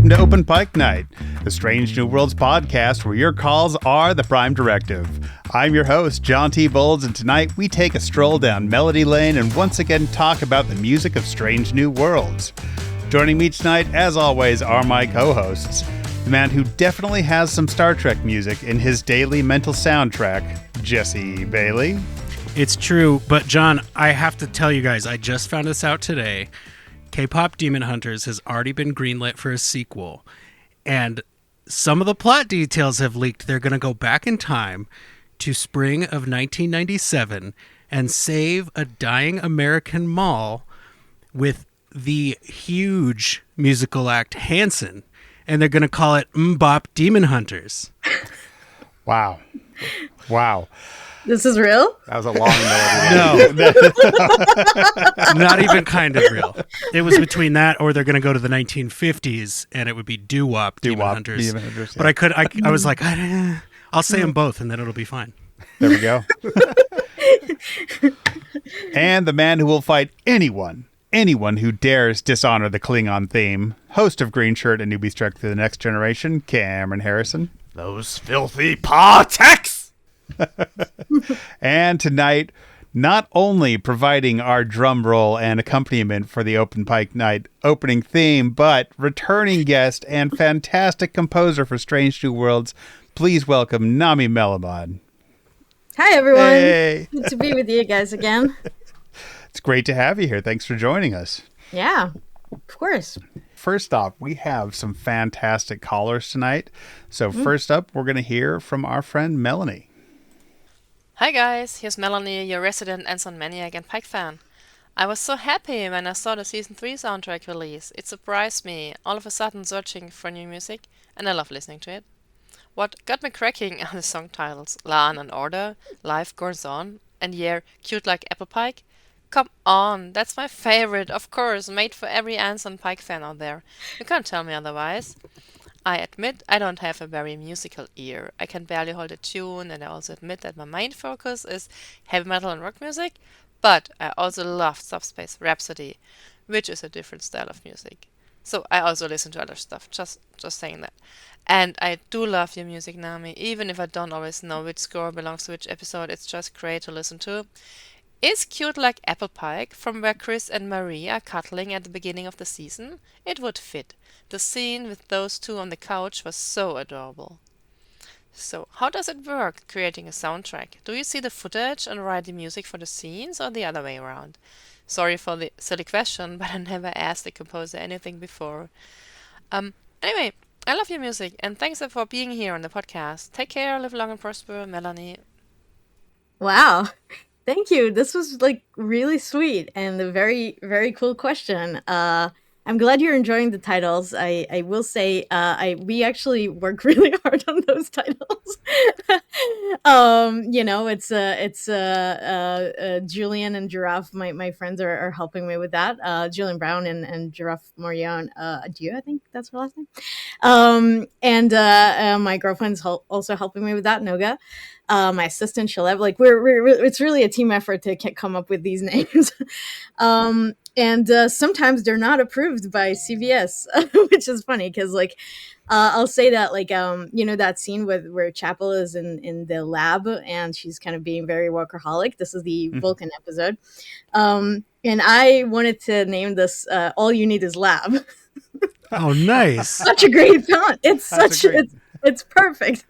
welcome to Open Pike Night, the Strange New Worlds podcast where your calls are the prime directive. I'm your host, John T. Bolds, and tonight we take a stroll down Melody Lane and once again talk about the music of Strange New Worlds. Joining me tonight, as always, are my co-hosts, the man who definitely has some Star Trek music in his daily mental soundtrack, Jesse Bailey. It's true, but John, I have to tell you guys, I just found this out today. K-pop Demon Hunters has already been greenlit for a sequel, and some of the plot details have leaked. They're going to go back in time to spring of 1997 and save a dying American mall with the huge musical act Hanson, and they're going to call it Mbop Demon Hunters. Wow. This is real? That was a long melody. No. Not even kind of real. It was between that or they're going to go to the 1950s and it would be doo-wop Demon Hunters. Yeah. But I was like, I'll say them both and then it'll be fine. There we go. And the man who will fight anyone who dares dishonor the Klingon theme, host of Green Shirt and Newbies Trek Through the Next Generation, Cameron Harrison. Those filthy Partex! And tonight, not only providing our drum roll and accompaniment for the Open Pike Night opening theme, but returning guest and fantastic composer for Strange New Worlds, please welcome Nami Melumad. Hi, everyone. Hey. Good to be with you guys again. It's great to have you here. Thanks for joining us. Yeah, of course. First off, we have some fantastic callers tonight. So first up, we're going to hear from our friend Melanie. Hi guys, here's Melanie, your resident Anson Maniac and Pike fan. I was so happy when I saw the Season 3 soundtrack release. It surprised me, all of a sudden searching for new music, and I love listening to it. What got me cracking are the song titles, Law and Order, Life Goes On, and yeah, Cute Like Apple Pike. Come on, that's my favorite, of course, made for every Anson Pike fan out there. You can't tell me otherwise. I admit I don't have a very musical ear. I can barely hold a tune, and I also admit that my main focus is heavy metal and rock music, but I also love Subspace Rhapsody, which is a different style of music. So I also listen to other stuff, just saying that. And I do love your music, Nami, even if I don't always know which score belongs to which episode. It's just great to listen to. Is Cute Like Apple Pike from where Chris and Marie are cuddling at the beginning of the season? It would fit. The scene with those two on the couch was so adorable. So, how does it work, creating a soundtrack? Do you see the footage and write the music for the scenes, or the other way around? Sorry for the silly question, but I never asked the composer anything before. Anyway, I love your music, and thanks for being here on the podcast. Take care, live long and prosper, Melanie. Wow. Thank you. This was really sweet and a very, very cool question. I'm glad you're enjoying the titles. I will say we actually work really hard on those titles. It's Julian and Giraffe. My friends are helping me with that. Julian Brown and Giraffe Morion. Adieu, I think that's her last name. And my girlfriend's also helping me with that. Noga. My assistant Shalev. We're it's really a team effort to come up with these names. And sometimes they're not approved by CBS, which is funny because I'll say that that scene where Chapel is in the lab and she's kind of being very workaholic. This is the Vulcan episode. And I wanted to name this All You Need Is Lab. Oh, nice. Such a great font. It's perfect.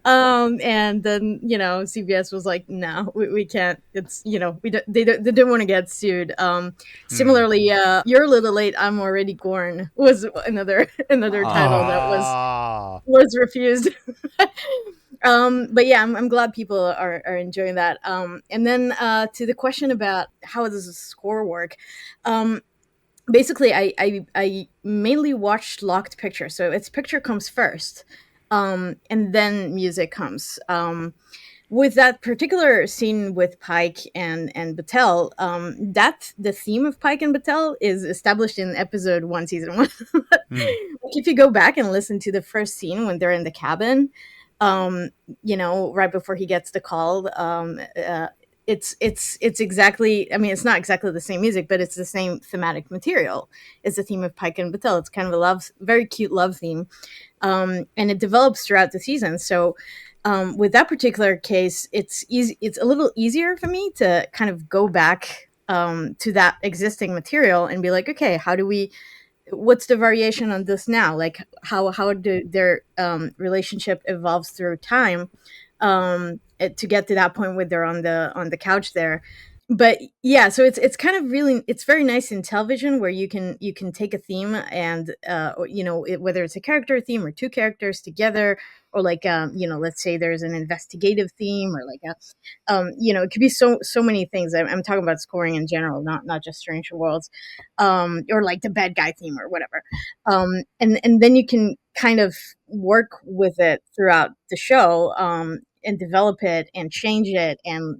And then, CBS was like, no, we can't. It's, they didn't want to get sued. Similarly, You're a Little Late, I'm Already Gorn was another title that was refused. But yeah, I'm glad people are enjoying that. And then to the question about how does the score work, basically I mainly watched Locked Picture, so its picture comes first. And then music comes. With that particular scene with Pike and Batel, the theme of Pike and Batel is established in episode 1, season 1. If you go back and listen to the first scene when they're in the cabin, right before he gets the call, it's exactly, I mean, it's not exactly the same music, but it's the same thematic material. It's the theme of Pike and Batel. It's kind of a very cute love theme, and it develops throughout the season. So with that particular case, it's easy. It's a little easier for me to kind of go back to that existing material and be like, okay, what's the variation on this now? Like how do their relationship evolves through time, to get to that point where they're on the couch there. But yeah, so it's kind of really, it's very nice in television where you can take a theme and whether it's a character theme or two characters together, or like let's say there's an investigative theme, or like it could be so many things. I'm talking about scoring in general, not just Stranger Worlds, or like the bad guy theme or whatever, and then you can kind of work with it throughout the show, and develop it and change it, and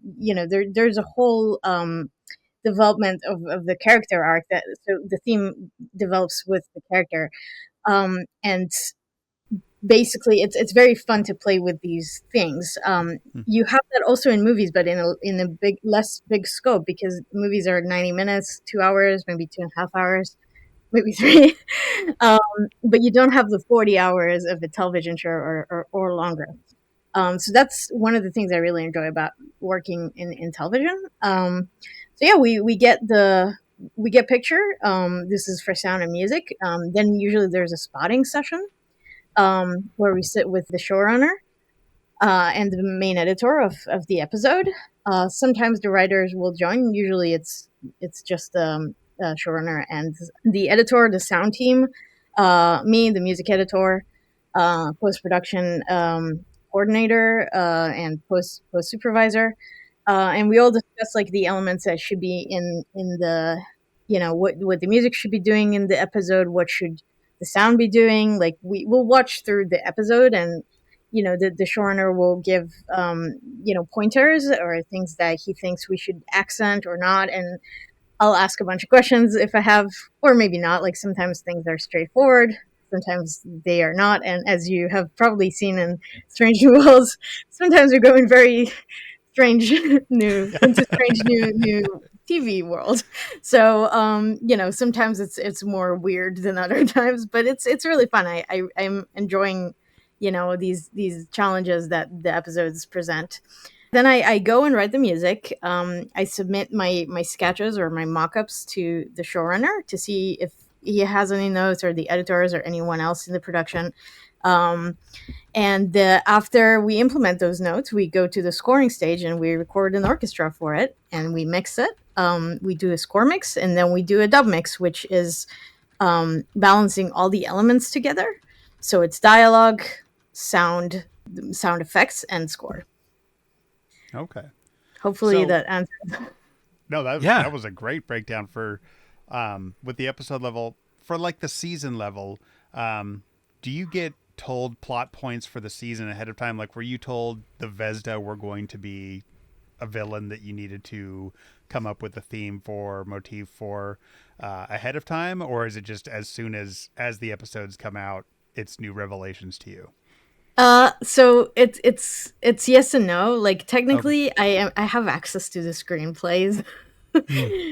there's a whole development of the character arc, that so the theme develops with the character, and basically it's very fun to play with these things. You have that also in movies, but in a less big scope, because movies are 90 minutes, 2 hours, maybe 2.5 hours, maybe three. um, but you don't have the 40 hours of a television show, or longer. So that's one of the things I really enjoy about working in television. So yeah, we get picture. This is for sound and music. Then usually there's a spotting session, where we sit with the showrunner, and the main editor of the episode. Sometimes the writers will join. Usually it's just showrunner and the editor, the sound team, me, the music editor, post production coordinator, and post supervisor, and we all discuss like the elements that should be in the, what the music should be doing in the episode, what should the sound be doing. Like we will watch through the episode, and the showrunner will give pointers or things that he thinks we should accent or not, and I'll ask a bunch of questions if I have, or maybe not. Like sometimes things are straightforward, sometimes they are not, and as you have probably seen in Strange New Worlds, sometimes we're going very strange new TV world. So sometimes it's more weird than other times, but it's really fun. I'm enjoying these challenges that the episodes present. Then I go and write the music. I submit my sketches or my mock-ups to the showrunner to see if he has any notes, or the editors, or anyone else in the production. And after we implement those notes, we go to the scoring stage and we record an orchestra for it, and we mix it. We do a score mix, and then we do a dub mix, which is balancing all the elements together. So it's dialogue, sound effects, and score. Okay. Hopefully that answers. No, that was a great breakdown for with the episode level. For like the season level, do you get told plot points for the season ahead of time? Like, were you told the Vesda were going to be a villain that you needed to come up with a theme for, motif for, ahead of time, or is it just as soon as the episodes come out, it's new revelations to you? So it's yes and no. Like technically, okay. I have access to the screenplays,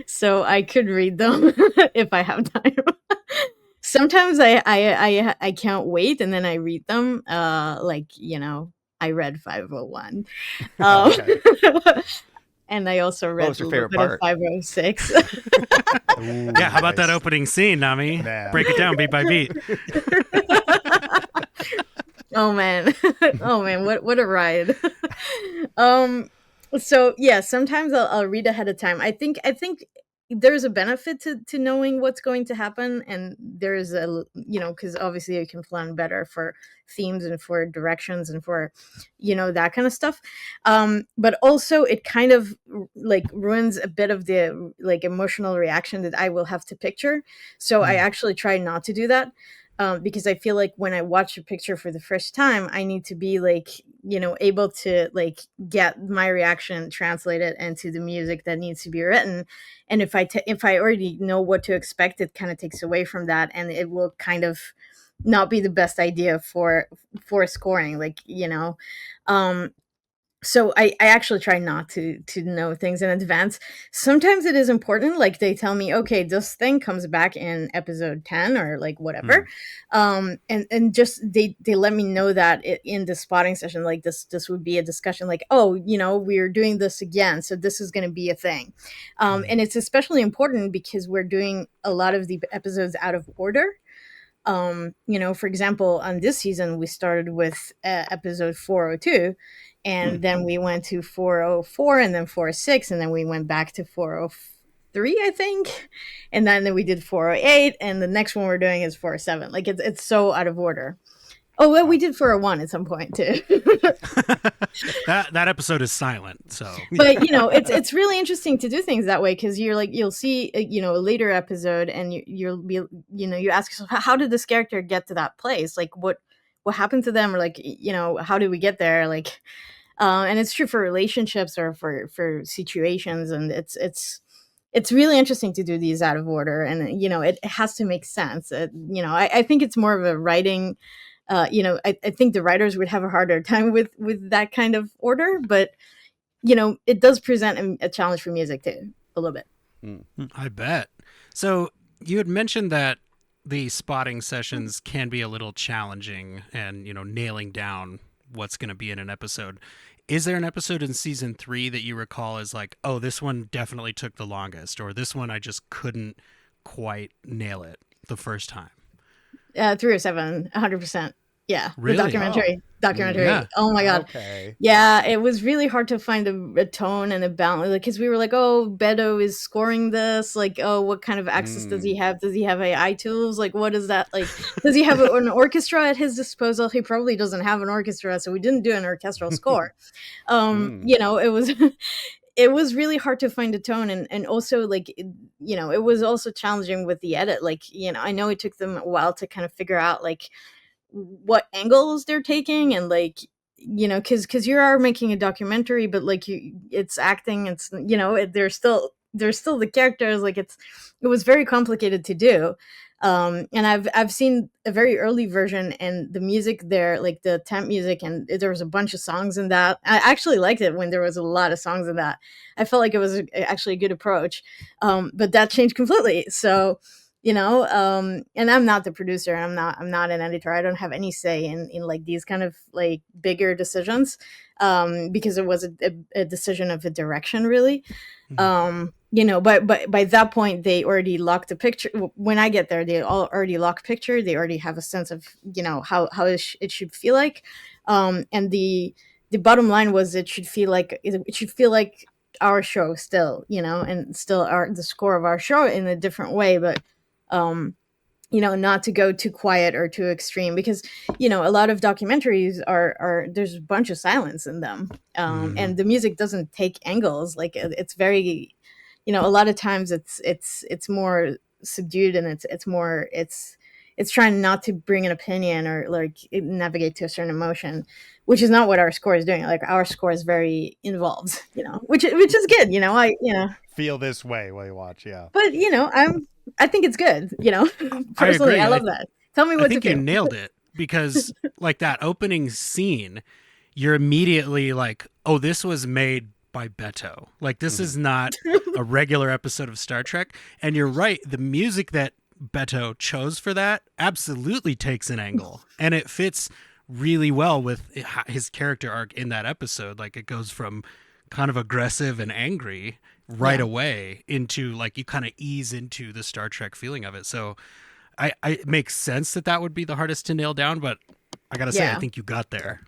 so I could read them if I have time. Sometimes I can't wait, and then I read them. I read 501, Okay. and I also read What was your favorite part? 506. Ooh, yeah, how about that opening scene, Nami? Man. Break it down beat by beat. Oh man, what a ride. So yeah, sometimes I'll read ahead of time. I think there's a benefit to knowing what's going to happen, and there's because obviously you can plan better for themes and for directions and for that kind of stuff. But also it kind of like ruins a bit of the like emotional reaction that I will have to picture. So I actually try not to do that. Because I feel like when I watch a picture for the first time, I need to be like, able to like get my reaction translated into the music that needs to be written. And if I already know what to expect, it kind of takes away from that, and it will kind of not be the best idea for scoring. Like, so I actually try not to know things in advance. Sometimes it is important, like they tell me, okay, this thing comes back in episode 10 or like whatever. And just they let me know that in the spotting session, like this would be a discussion, like, oh, we're doing this again, so this is going to be a thing. And it's especially important because we're doing a lot of the episodes out of order. For example, on this season we started with episode 402, and then we went to 404, and then 406, and then we went back to 403, I think, and then we did 408, and the next one we're doing is 407. Like it's so out of order. Oh, well, we did 401 at some point too. that episode is silent, so. But it's really interesting to do things that way, because you'll see a later episode, and you'll be you ask yourself, how did this character get to that place? Like what happened to them, or like how did we get there? Like, and it's true for relationships or for situations, and it's really interesting to do these out of order, and it has to make sense. I think it's more of a writing. I think the writers would have a harder time with that kind of order, but it does present a challenge for music too, a little bit. I bet. So you had mentioned that the spotting sessions can be a little challenging, and nailing down what's going to be in an episode. Is there an episode in season 3 that you recall as like, oh, this one definitely took the longest, or this one I just couldn't quite nail it the first time? 307, 100%. Yeah, really? The documentary. Yeah. Oh my god. Okay. Yeah, it was really hard to find a tone and a balance, because we were like, oh, Beto is scoring this, like, oh, what kind of access does he have? Does he have AI tools? Like, what is that? Like, does he have an orchestra at his disposal? He probably doesn't have an orchestra, so we didn't do an orchestral score. It was it was really hard to find a tone, and also, like, it was also challenging with the edit. Like, I know it took them a while to kind of figure out like what angles they're taking, and like, because you are making a documentary, but like it's acting, it's they're still the characters, like it was very complicated to do. And I've seen a very early version, and the music there, like the temp music, and there was a bunch of songs in that. I actually liked it when there was a lot of songs in that. I felt like it was actually a good approach. But that changed completely. So, and I'm not the producer. I'm not an editor. I don't have any say in like these kind of like bigger decisions, because it was a decision of a direction, really. But by that point, they already locked the picture. When I get there, they already lock picture. They already have a sense of how it should feel like. And the bottom line was it should feel like our show still, and still the score of our show in a different way, but not to go too quiet or too extreme, because a lot of documentaries are there's a bunch of silence in them, and the music doesn't take angles. Like it's very, a lot of times it's more subdued, and it's trying not to bring an opinion or like navigate to a certain emotion, which is not what our score is doing. Like our score is very involved, which is good. Feel this way while you watch, yeah. But I think it's good. Personally, I love that. Tell me what I think to you do. nailed it, because like that opening scene, you're immediately like, oh, this was made by Beto. Like this is not a regular episode of Star Trek. And you're right, the music that Beto chose for that absolutely takes an angle, and it fits really well with his character arc in that episode. Like it goes from kind of aggressive and angry right away into like you kind of ease into the Star Trek feeling of it. So it makes sense that would be the hardest to nail down, but I gotta say, I think you got there.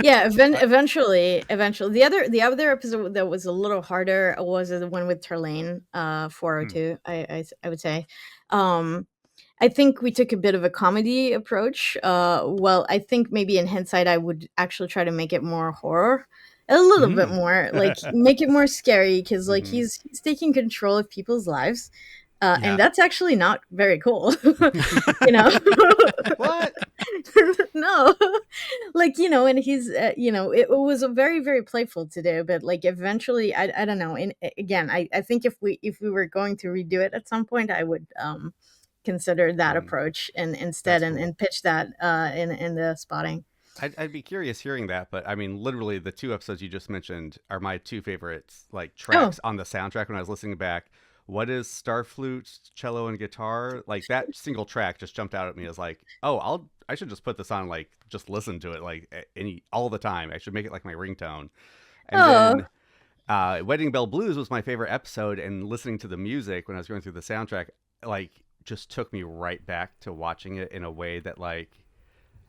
Eventually. The other episode that was a little harder was the one with Terlane, 402. I would say. I think we took a bit of a comedy approach. Well, I think maybe in hindsight, I would actually try to make it more horror, a little bit more, like make it more scary, because like he's taking control of people's lives. And that's actually not very cool. What? No, like, and he's, it was a very, very playful to do, but like eventually, I don't know. And again, I think if we were going to redo it at some point, I would consider that approach and instead, and pitch that in the spotting. I'd be curious hearing that, but I mean, literally the 2 episodes you just mentioned are my 2 favorites, like tracks on the soundtrack when I was listening back. What is Starflute, cello, and guitar? Like that single track just jumped out at me as like, oh, I should just put this on, like just listen to it like all the time. I should make it like my ringtone. And then Wedding Bell Blues was my favorite episode, and listening to the music when I was going through the soundtrack, like just took me right back to watching it in a way that like,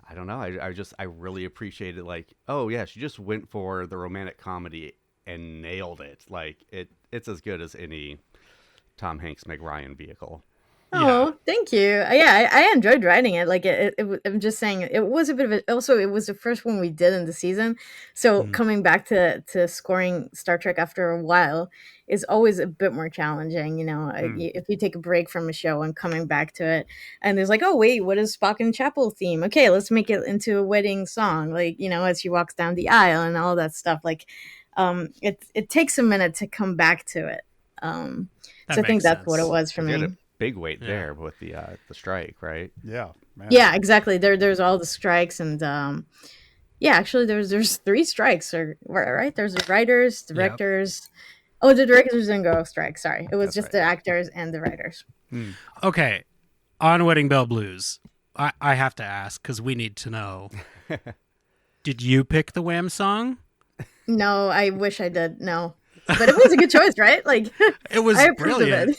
I don't know. I really appreciated like, oh yeah, she just went for the romantic comedy and nailed it. Like it's as good as any Tom Hanks Meg Ryan vehicle. Oh, thank you. Yeah, I enjoyed writing it. Like I'm just saying, it was a bit of a. Also, it was the first one we did in the season, so coming back to scoring Star Trek after a while is always a bit more challenging. If you take a break from a show and coming back to it, and there's like, oh wait, what is Spock and Chapel theme? Okay, let's make it into a wedding song. Like as she walks down the aisle and all that stuff. Like, it takes a minute to come back to it. So I think that's what it was for me. Big weight there with the strike, right? Yeah, man. Yeah, exactly. There's all the strikes, and actually there's 3 strikes, right? There's the writers, directors. Oh, the directors didn't go on strike. Sorry, it was just the actors and the writers. Okay, on Wedding Bell Blues, I have to ask because we need to know. Did you pick the Wham song? No, I wish I did. No. But it was a good choice, right? Like it was brilliant.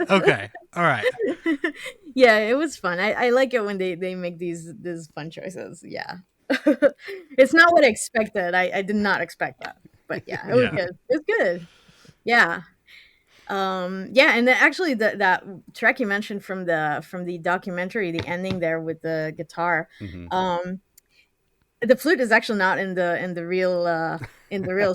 Okay, all right. Yeah, it was fun. I like it when they make these fun choices. Yeah, it's not what I expected. I did not expect that, but yeah, it was good. It was good. Yeah, and then actually that track you mentioned from the documentary, the ending there with the guitar. The flute is actually not in the real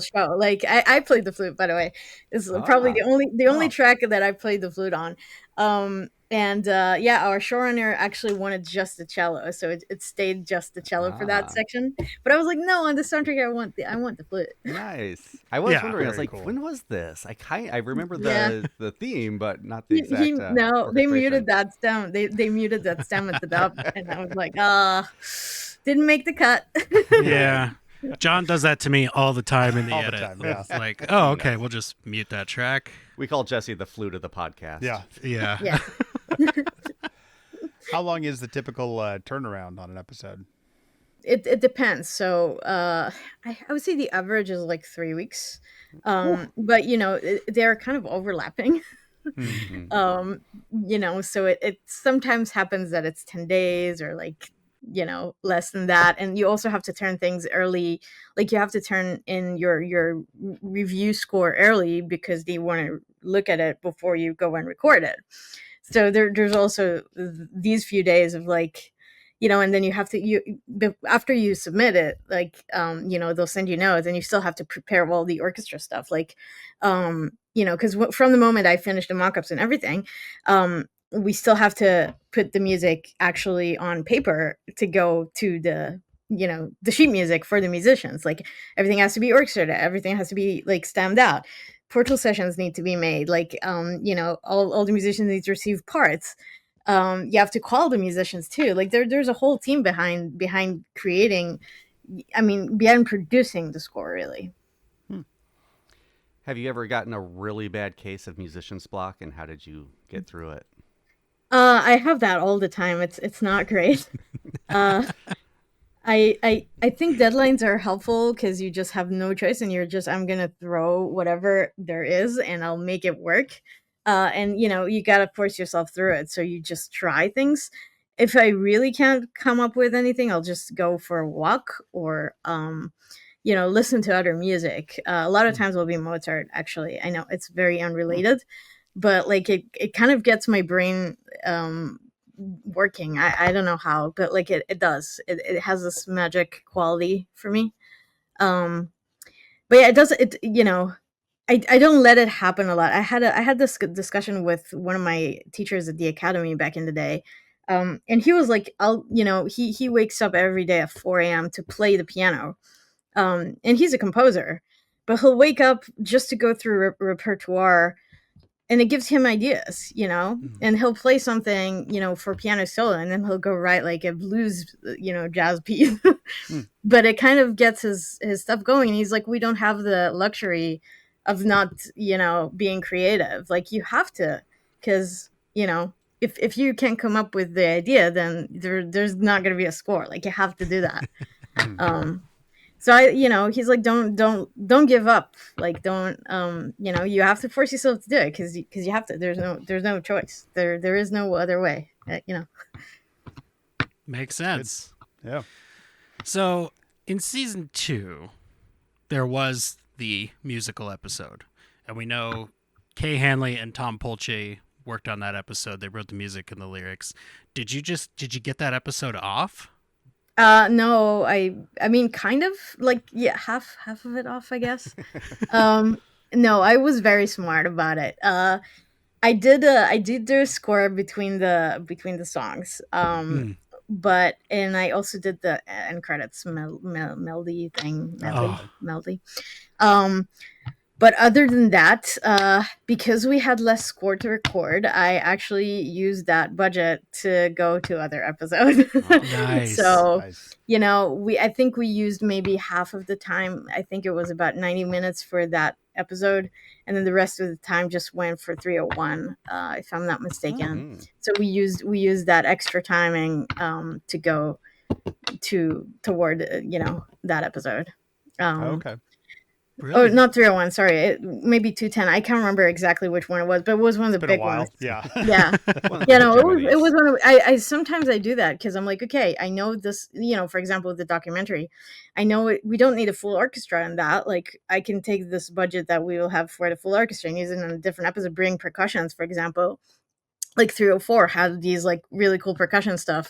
show. Like I played the flute, by the way. This is probably the only track that I played the flute on. Our showrunner actually wanted just the cello, so it stayed just the cello for that section. But I was like, no, on the soundtrack I want the flute. Nice. I was wondering. I was like, cool. When was this? I remember the theme, but not the exact. They muted that stem. They muted that stem at the dub, and I was like, didn't make the cut. Yeah. John does that to me all the time in the edit. It's like, oh, okay, we'll just mute that track. We call Jesse the flute of the podcast. Yeah. How long is the typical turnaround on an episode? It depends. So I would say the average is like 3 weeks. But they're kind of overlapping. So it sometimes happens that it's 10 days or like less than that. And you also have to turn things early. Like you have to turn in your review score early because they want to look at it before you go and record it. So there's also these few days of like, and then you have to, after you submit it, like, they'll send you notes and you still have to prepare all the orchestra stuff. Like, because from the moment I finished the mock-ups and everything, we still have to put the music actually on paper to go to the sheet music for the musicians. Like everything has to be orchestrated. Everything has to be like stamped out. Portal sessions need to be made. Like, all the musicians need to receive parts. You have to call the musicians too. Like there's a whole team behind creating, behind producing the score really. Have you ever gotten a really bad case of musician's block, and how did you get through it? I have that all the time. It's not great. I think deadlines are helpful because you just have no choice and I'm gonna throw whatever there is and I'll make it work. And you gotta force yourself through it. So you just try things. If I really can't come up with anything, I'll just go for a walk or listen to other music. A lot of times it'll be Mozart. Actually, I know it's very unrelated. But like it kind of gets my brain working. I don't know how, but like it does. It has this magic quality for me. But yeah, it does. I don't let it happen a lot. I had this discussion with one of my teachers at the academy back in the day, and he was like, he wakes up every day at 4 a.m. to play the piano, and he's a composer, but he'll wake up just to go through repertoire and it gives him ideas, you know, and he'll play something, you know, for piano solo, and then he'll go write like a blues, you know, jazz piece. But it kind of gets his stuff going. And he's like, we don't have the luxury of not, you know, being creative. Like, you have to, because, you know, if you can't come up with the idea, then there's not going to be a score. Like, you have to do that. So I, you know, he's like, don't give up. Like, don't, you know, you have to force yourself to do it because you have to. There's no choice. There is no other way. You know. Makes sense. Yeah. So in season 2, there was the musical episode, and we know Kay Hanley and Tom Polche worked on that episode. They wrote the music and the lyrics. Did you get that episode off? No, I mean, kind of, like, yeah, half of it off, I guess. No, I was very smart about it. I did do a score between the songs. But, and I also did the end credits melody thing, melody. But other than that, because we had less score to record, I actually used that budget to go to other episodes. Nice. So, Nice. you know, I think we used maybe half of the time. I think it was about 90 minutes for that episode. And then the rest of the time just went for 301, if I'm not mistaken. So we used that extra timing to go toward, you know, that episode. Okay. Brilliant. Oh, not 301. Sorry, maybe 210. I can't remember exactly which one it was, but it was one of the It's been big a while. ones. Yeah. Yeah, yeah. No, it was one of. I sometimes I do that because I'm like, okay, I know this. You know, for example, with the documentary, I know we don't need a full orchestra in that. Like, I can take this budget that we will have for the full orchestra and use it in a different episode. Bring percussions, for example. Like 304 had these like really cool percussion stuff.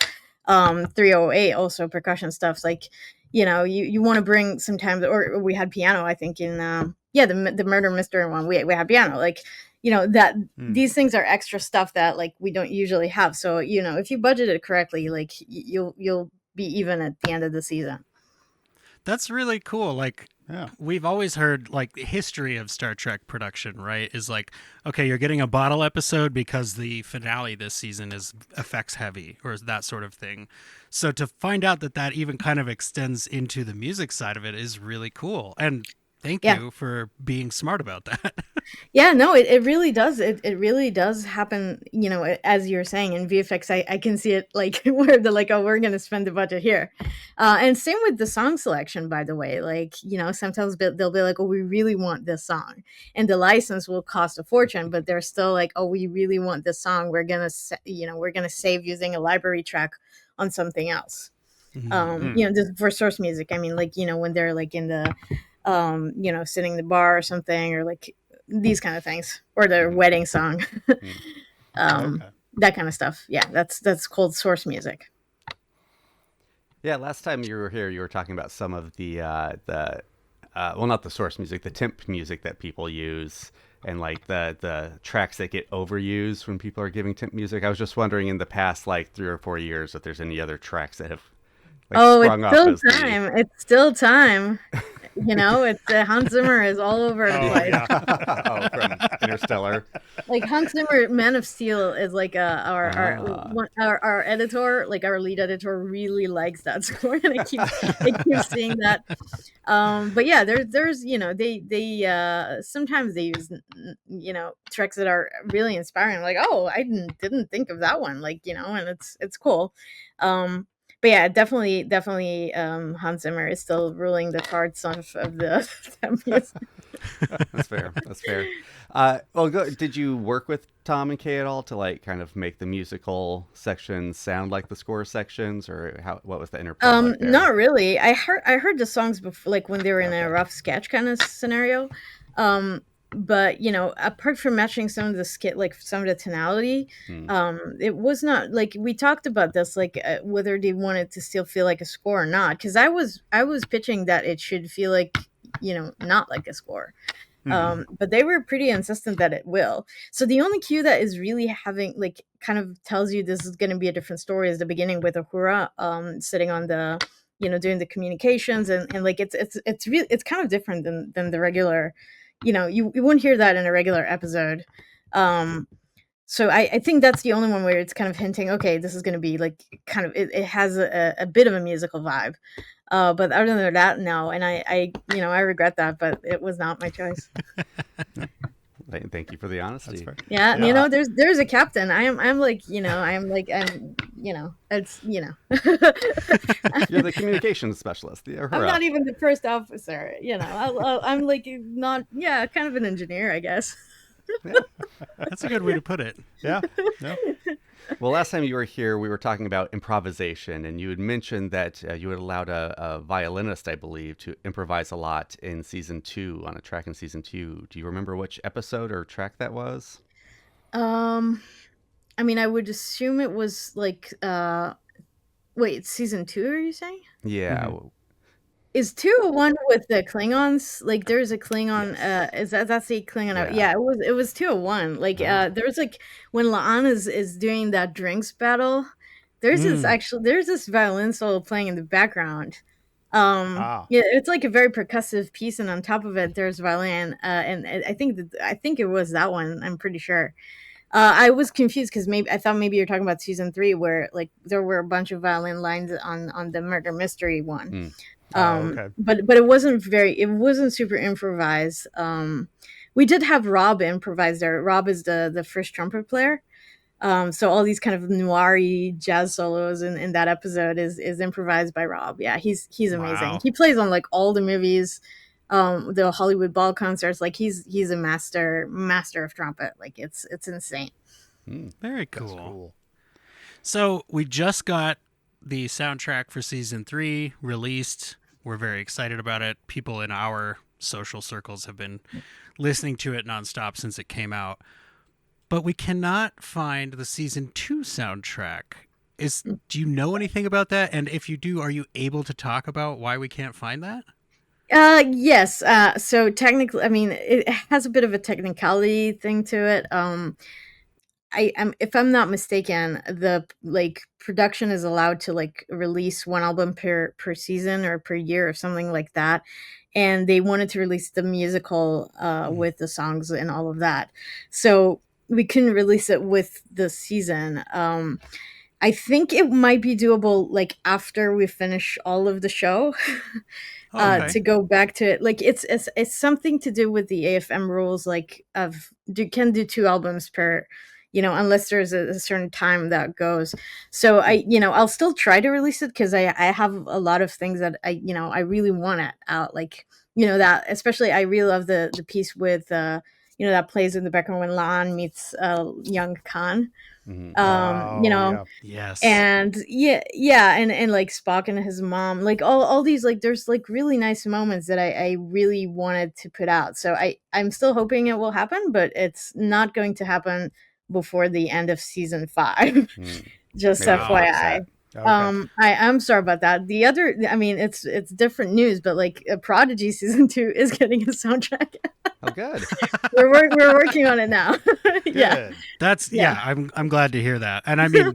308 also percussion stuff. Like, you know, you want to bring sometimes, or we had piano, I think, in the murder mystery one, we had piano. Like, you know, that these things are extra stuff that like we don't usually have. So, you know, if you budget it correctly, like you'll be even at the end of the season. That's really cool. Like, Yeah. we've always heard, like, the history of Star Trek production, right? Is like, okay, you're getting a bottle episode because the finale this season is effects heavy or that sort of thing. So to find out that even kind of extends into the music side of it is really cool. And thank you for being smart about that. Yeah, no, it really does. It really does happen, you know, as you're saying in VFX. I can see it like where they're like, oh, we're going to spend the budget here. And same with the song selection, by the way. Like, you know, sometimes they'll be like, oh, we really want this song. And the license will cost a fortune, but they're still like, oh, we really want this song. We're going to save using a library track on something else. You know, just for source music. I mean, like, you know, when they're like in the, you know, sitting in the bar or something, or like these kind of things, or their wedding song. That kind of stuff. Yeah, that's called source music. Yeah, last time you were here, you were talking about some of the well, not the source music, the temp music that people use, and like the tracks that get overused when people are giving temp music. I was just wondering, in the past like 3 or 4 years, if there's any other tracks that have sprung it's still up as time. It's still time. You know, it's Hans Zimmer is all over the place. Yeah. from Interstellar. Like Hans Zimmer, Man of Steel is like our editor, like our lead editor, really likes that score, and I keep seeing that. But yeah, there's you know, they sometimes they use, you know, tracks that are really inspiring. Like, oh, I didn't think of that one. Like, you know, and it's cool. But yeah, definitely, Hans Zimmer is still ruling the cards of the music. That's fair. That's fair. Did you work with Tom and Kay at all to like kind of make the musical sections sound like the score sections, or what was the interplay like there? Not really. I heard the songs before, like when they were in a rough sketch kind of scenario. But you know, apart from matching some of the skit, like some of the tonality, it was not like we talked about this, like whether they wanted to still feel like a score or not. Because I was pitching that it should feel like, you know, not like a score. But they were pretty insistent that it will. So the only cue that is really having like kind of tells you this is going to be a different story is the beginning with Uhura sitting on the, you know, doing the communications, and like it's really, it's kind of different than the regular. You know, you wouldn't hear that in a regular episode. So I think that's the only one where it's kind of hinting, okay, this is going to be like kind of, it has a bit of a musical vibe. But other than that, no. And I I regret that, but it was not my choice. Thank you for the honesty. Yeah, there's a captain. I'm like, it's, You're the communications specialist. I'm not even the first officer, I'm like not, kind of an engineer, I guess. Yeah. That's a good way to put it. Yeah. Well, last time you were here, we were talking about improvisation, and you had mentioned that you had allowed a violinist, I believe, to improvise a lot in season 2, on a track in season 2. Do you remember which episode or track that was? I mean, I would assume it was like, wait, season 2, are you saying? Yeah. Mm-hmm. Is 2 one with the Klingons? Like, there's a Klingon. Is that's the Klingon? Yeah. It was 201. Like, there's like when Laan is doing that drinks battle. There's this violin solo playing in the background. Yeah, it's like a very percussive piece, and on top of it, there's violin. And I think it was that one. I'm pretty sure. I was confused because I thought maybe you're talking about season 3, where like there were a bunch of violin lines on the murder mystery one. Okay. But it wasn't super improvised. We did have Rob improvise there. Rob is the first trumpet player. So all these kind of noiry jazz solos in that episode is improvised by Rob. Yeah, he's amazing. Wow. He plays on like all the movies, the Hollywood ball concerts. Like he's a master of trumpet. Like it's insane. Very cool. That's cool. So we just got the soundtrack for season 3 released. We're very excited about it. People in our social circles have been listening to it nonstop since it came out. But we cannot find the season 2 soundtrack. Do you know anything about that? And if you do, are you able to talk about why we can't find that? Yes. So technically, I mean, it has a bit of a technicality thing to it. If I'm not mistaken, the like production is allowed to like release one album per season or per year or something like that, and they wanted to release the musical with the songs and all of that, so we couldn't release it with the season. I think it might be doable like after we finish all of the show. Okay. To go back to it, like it's something to do with the AFM rules, like can do 2 albums per, unless there's a certain time that goes. So I'll still try to release it because I have a lot of things that I really want it out, like that, especially I really love the piece with that plays in the background when Laan meets young Khan. Yes. And and like Spock and his mom, like all these, like there's like really nice moments that I really wanted to put out. So I'm still hoping it will happen, but it's not going to happen before the end of season 5. Just Maybe FYI. Okay. I'm sorry about that. The other, I mean, it's different news, but like Prodigy season 2 is getting a soundtrack. Oh, good. we're working on it now. Yeah. That's I'm glad to hear that. And I mean,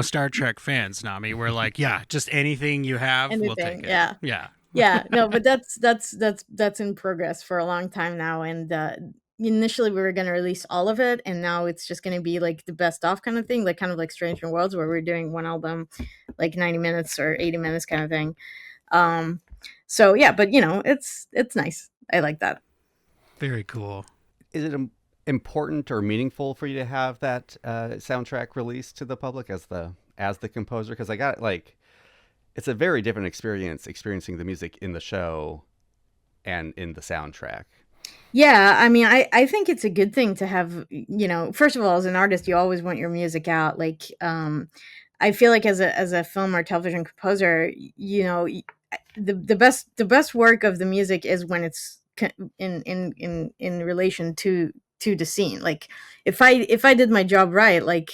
Star Trek fans, Nami, we're like, just anything you have, we'll take it. Yeah. No, but that's in progress for a long time now, and initially we were going to release all of it, and now it's just going to be like the best of kind of thing, like kind of like Strange New Worlds, where we're doing one album like 90 minutes or 80 minutes kind of thing. So yeah, but it's nice. I like that. Very cool. Is it important or meaningful for you to have that soundtrack released to the public as the composer? Because I got it's a very different experience experiencing the music in the show and in the soundtrack. Yeah, I mean, I think it's a good thing to have, first of all, as an artist, you always want your music out. Like, I feel like as a film or television composer, the best work of the music is when it's in relation to the scene. Like, if I did my job right, like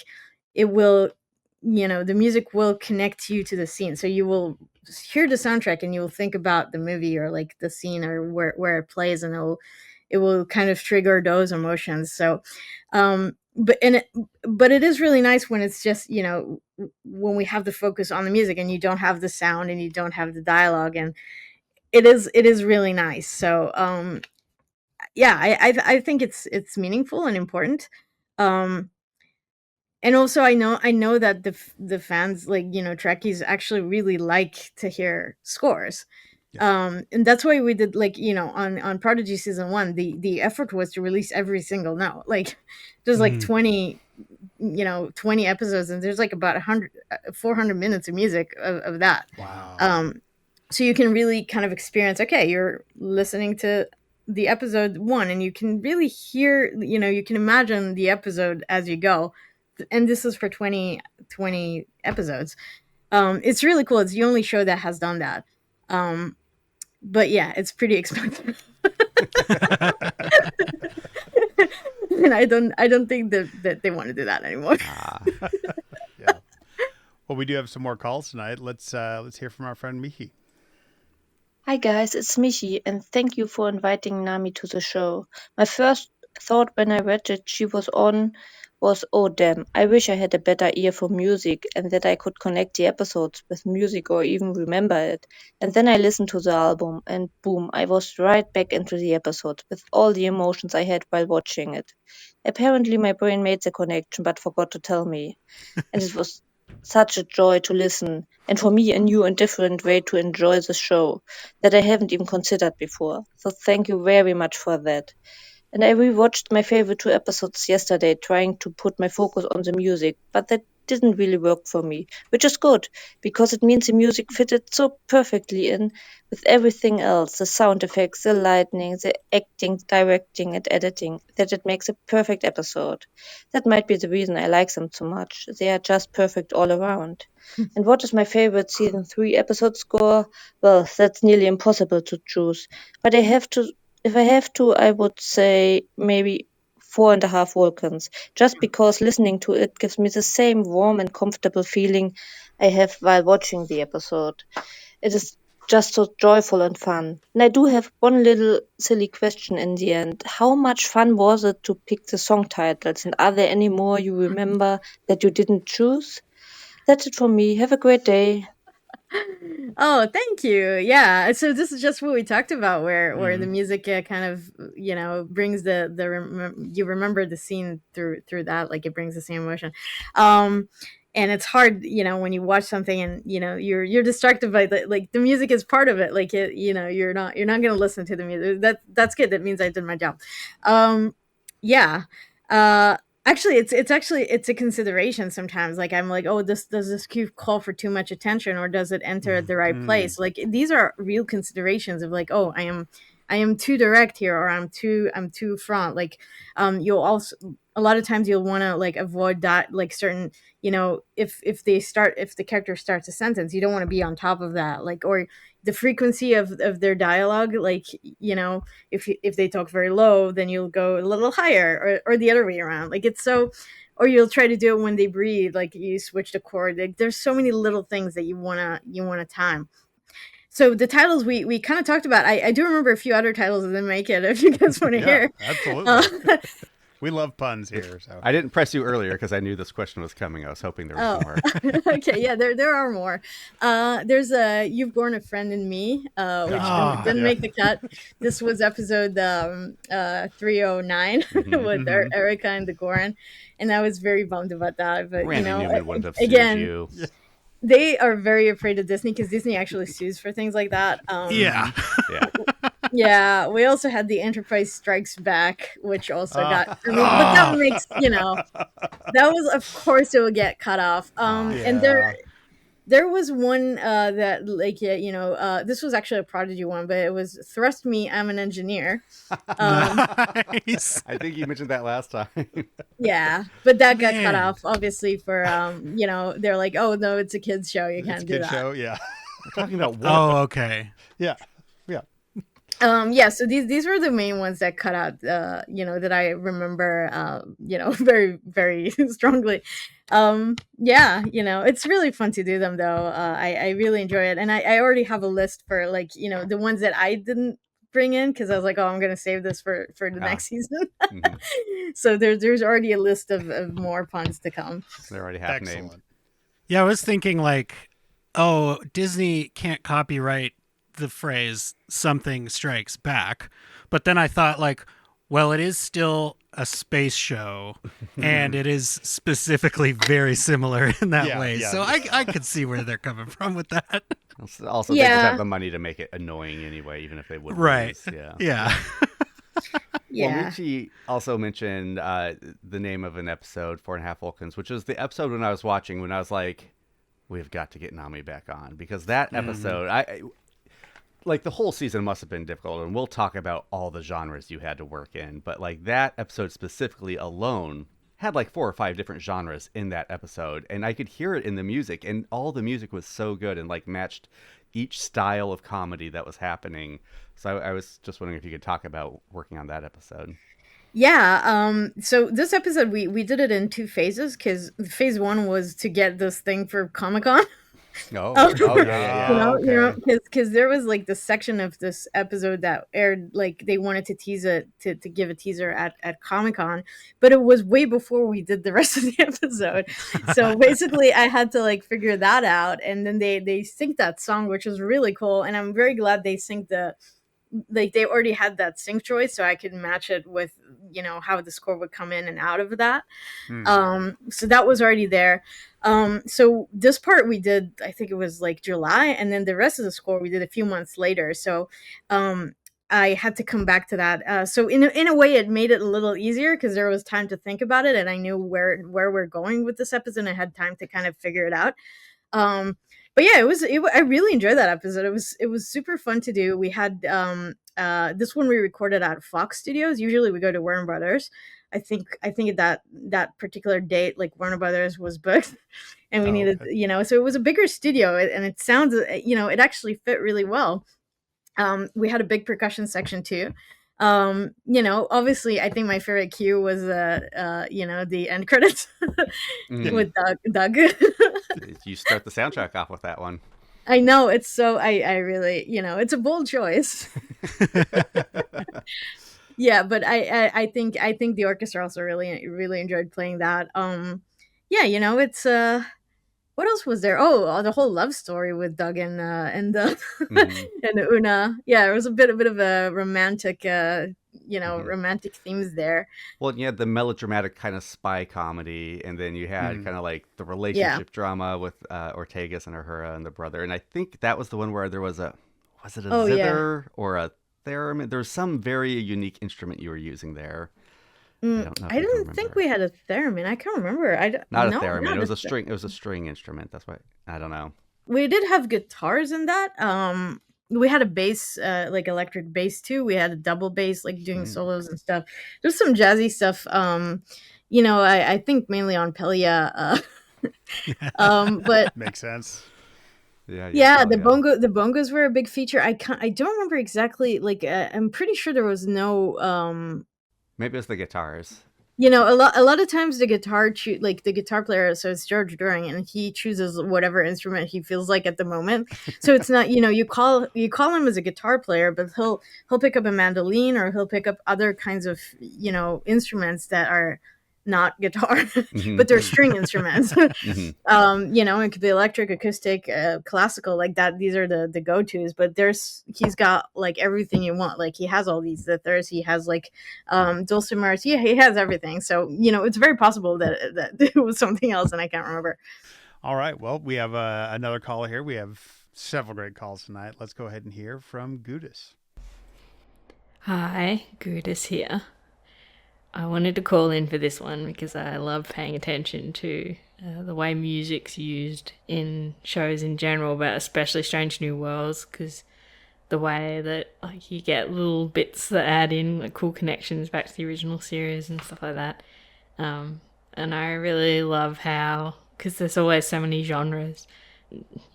it will, the music will connect you to the scene. So you will hear the soundtrack and you will think about the movie or like the scene or where it plays, and it will kind of trigger those emotions. So, but it is really nice when it's just, when we have the focus on the music and you don't have the sound and you don't have the dialogue, and it is really nice. So, yeah, I think it's meaningful and important. Um, and also I know that the fans, like, Trekkies actually really like to hear scores. And that's why we did, like, on Prodigy season 1, the effort was to release every single note. Like, there's like 20 episodes, and there's like about 400 minutes of music of that. Wow. So you can really kind of experience, okay, you're listening to the episode 1, and you can really hear, you can imagine the episode as you go. And this is for 20 episodes. It's really cool. It's the only show that has done that. But yeah, it's pretty expensive. And I don't think that they want to do that anymore. Yeah. Well, we do have some more calls tonight. Let's hear from our friend Michi. Hi guys, it's Michi, and thank you for inviting Nami to the show. My first thought when I read that she was on was, oh damn, I wish I had a better ear for music and that I could connect the episodes with music or even remember it. And then I listened to the album, and boom, I was right back into the episodes with all the emotions I had while watching it. Apparently, my brain made the connection but forgot to tell me. And it was such a joy to listen, and for me, a new and different way to enjoy the show that I haven't even considered before. So, thank you very much for that. And I rewatched my favorite 2 episodes yesterday, trying to put my focus on the music, but that didn't really work for me, which is good because it means the music fitted so perfectly in with everything else, the sound effects, the lighting, the acting, directing, and editing, that it makes a perfect episode. That might be the reason I like them so much. They are just perfect all around. And what is my favorite season 3 episode score? Well, that's nearly impossible to choose, but if I have to, I would say maybe 4.5 Vulcans, just because listening to it gives me the same warm and comfortable feeling I have while watching the episode. It is just so joyful and fun. And I do have one little silly question in the end. How much fun was it to pick the song titles? And are there any more you remember that you didn't choose? That's it from me. Have a great day. Oh, thank you. Yeah. So this is just what we talked about, where the music kind of, brings you remember the scene through that, like it brings the same emotion. And it's hard, when you watch something and you're distracted by the music is part of it. Like you're not going to listen to the music. That's good. That means I did my job. Yeah. Uh, Actually, it's a consideration sometimes. Like, I'm like, oh, does this cue call for too much attention, or does it enter at the right place? Like, these are real considerations of, like, oh, I am too direct here, or I'm too front. Like, you'll also, a lot of times you'll want to, like, avoid that, like, certain, if the character starts a sentence, you don't want to be on top of that, like, or the frequency of their dialogue, like, if they talk very low, then you'll go a little higher, or the other way around. Like, it's so, or you'll try to do it when they breathe, like you switch the chord. Like, there's so many little things that you wanna time. So the titles we kind of talked about. I do remember a few other titles that didn't make it. If you guys want to Yeah, hear, absolutely. We love puns here. So I didn't press you earlier because I knew this question was coming. I was hoping there was more. Okay, yeah, there are more. There's a You've Born a Friend in Me, which didn't make the cut. This was episode 309 with Erica and the Goran, and I was very bummed about that. But Randy Newman wouldn't have sued again, you. they are very afraid of Disney because Disney actually sues for things like that. Yeah. Yeah. Yeah, we also had the Enterprise Strikes Back, which also got. I mean, but that makes that was, of course, it would get cut off. And there was one that, like, this was actually a Prodigy one, but it was Thrust Me, I'm an Engineer. Nice. I think you mentioned that last time. Yeah, but that got cut Man. off, obviously, for they're like, oh no, it's a kids show, you can't do kid that. show, yeah. We're talking about what? Oh, okay. Yeah. Yeah, so these were the main ones that cut out, that I remember, very, very strongly. Yeah, it's really fun to do them, though. I really enjoy it. And I already have a list for, like, the ones that I didn't bring in, because I was like, oh, I'm going to save this for the next season. So there's already a list of more puns to come. They already have named. Excellent. Yeah, I was thinking, like, oh, Disney can't copyright the phrase "something strikes back," but then I thought, like, Well, it is still a space show, and it is specifically very similar in that way. Yeah. So I could see where they're coming from with that. Also, they just have the money to make it annoying anyway, even if they would lose. Yeah. Yeah. Well, Michi also mentioned the name of an episode, 4.5 Vulcans, which was the episode when I was watching when I was like, we've got to get Nami back on, because that episode, I like the whole season must have been difficult, and we'll talk about all the genres you had to work in, but like that episode specifically alone had like 4 or 5 different genres in that episode, and I could hear it in the music, and all the music was so good and like matched each style of comedy that was happening. So I was just wondering if you could talk about working on that episode. Yeah. So this episode we did it in 2 phases, because phase 1 was to get this thing for Comic-Con. Yeah. You know, because there was like this section of this episode that aired, like they wanted to tease it to give a teaser at Comic-Con, but it was way before we did the rest of the episode. So basically I had to like figure that out, and then they synced that song, which was really cool, and I'm very glad they synced they already had that sync choice, so I could match it with, you know, how the score would come in and out of that. So that was already there. So this part we did, I think it was like July, and then the rest of the score we did a few months later. So I had to come back to that. So in a way, it made it a little easier, because there was time to think about it, and I knew where we're going with this episode, and I had time to kind of figure it out. But yeah, I really enjoyed that episode. It was super fun to do. We had this one we recorded at Fox Studios. Usually we go to Warner Brothers. I think that particular date, like Warner Brothers was booked, and we needed, you know, so it was a bigger studio, and it sounds, you know, it actually fit really well. We had a big percussion section too. You know, obviously I think my favorite cue was you know, the end credits with Doug. You start the soundtrack off with that one. I know, it's so I really, you know, it's a bold choice. Yeah, but I think the orchestra also really enjoyed playing that. Yeah, you know, it's what else was there? Oh, the whole love story with Doug and and Una. Yeah, it was a bit of a romantic you know, romantic themes there. Well, you had the melodramatic kind of spy comedy, and then you had kind of like the relationship drama with Ortegas and Uhura and the brother. And I think that was the one where there was a zither or a theremin? There was some very unique instrument you were using there. I didn't think we had a theremin. I can't remember. Not a theremin. It was a string. It was a string instrument. That's why I don't know. We did have guitars in that. We had a bass, like electric bass too. We had a double bass, like doing solos and stuff. There's some jazzy stuff. You know, I think mainly on Pelia. But makes sense. Yeah, the bongos were a big feature. I don't remember exactly. Like, I'm pretty sure there was no. Maybe it was the guitars. You know, a lot of times the guitar the guitar player, so it's George During, and he chooses whatever instrument he feels like at the moment. So it's not, you know, you call him as a guitar player, but he'll pick up a mandolin, or he'll pick up other kinds of, you know, instruments that are not guitar, but they're string instruments. You know, it could be electric, acoustic, classical, like that. These are the go-tos, but he's got like everything you want. Like he has all these zithers, he has like dulcimers, he has everything. So, you know, it's very possible that it was something else and I can't remember. All right, well, we have another caller here. We have several great calls tonight. Let's go ahead and hear from Gudis. Hi, Gudis here. I wanted to call in for this one because I love paying attention to the way music's used in shows in general, but especially Strange New Worlds, because the way that like you get little bits that add in like cool connections back to the original series and stuff like that. And I really love how, because there's always so many genres,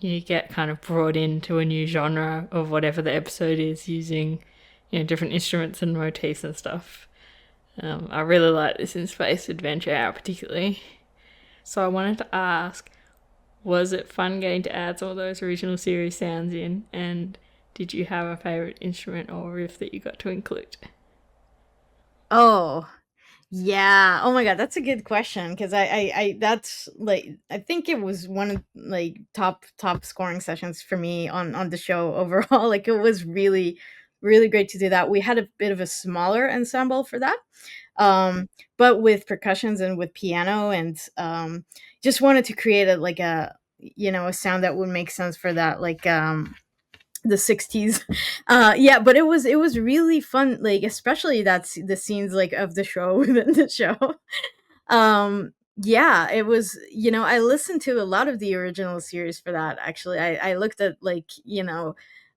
you get kind of brought into a new genre of whatever the episode is using, you know, different instruments and motifs and stuff. I really like this in Space Adventure Hour particularly. So I wanted to ask, was it fun getting to add some of those original series sounds in? And did you have a favourite instrument or riff that you got to include? Oh, yeah. Oh my God, that's a good question, because I that's like, I think it was one of like top scoring sessions for me on the show overall. Like it was really really great to do that. We had a bit of a smaller ensemble for that, but with percussions and with piano, and just wanted to create a sound that would make sense for that, like the 60s. Yeah, but it was really fun, like especially that's the scenes like of the show within the show. Yeah, it was, I listened to a lot of the original series for that. Actually, I looked at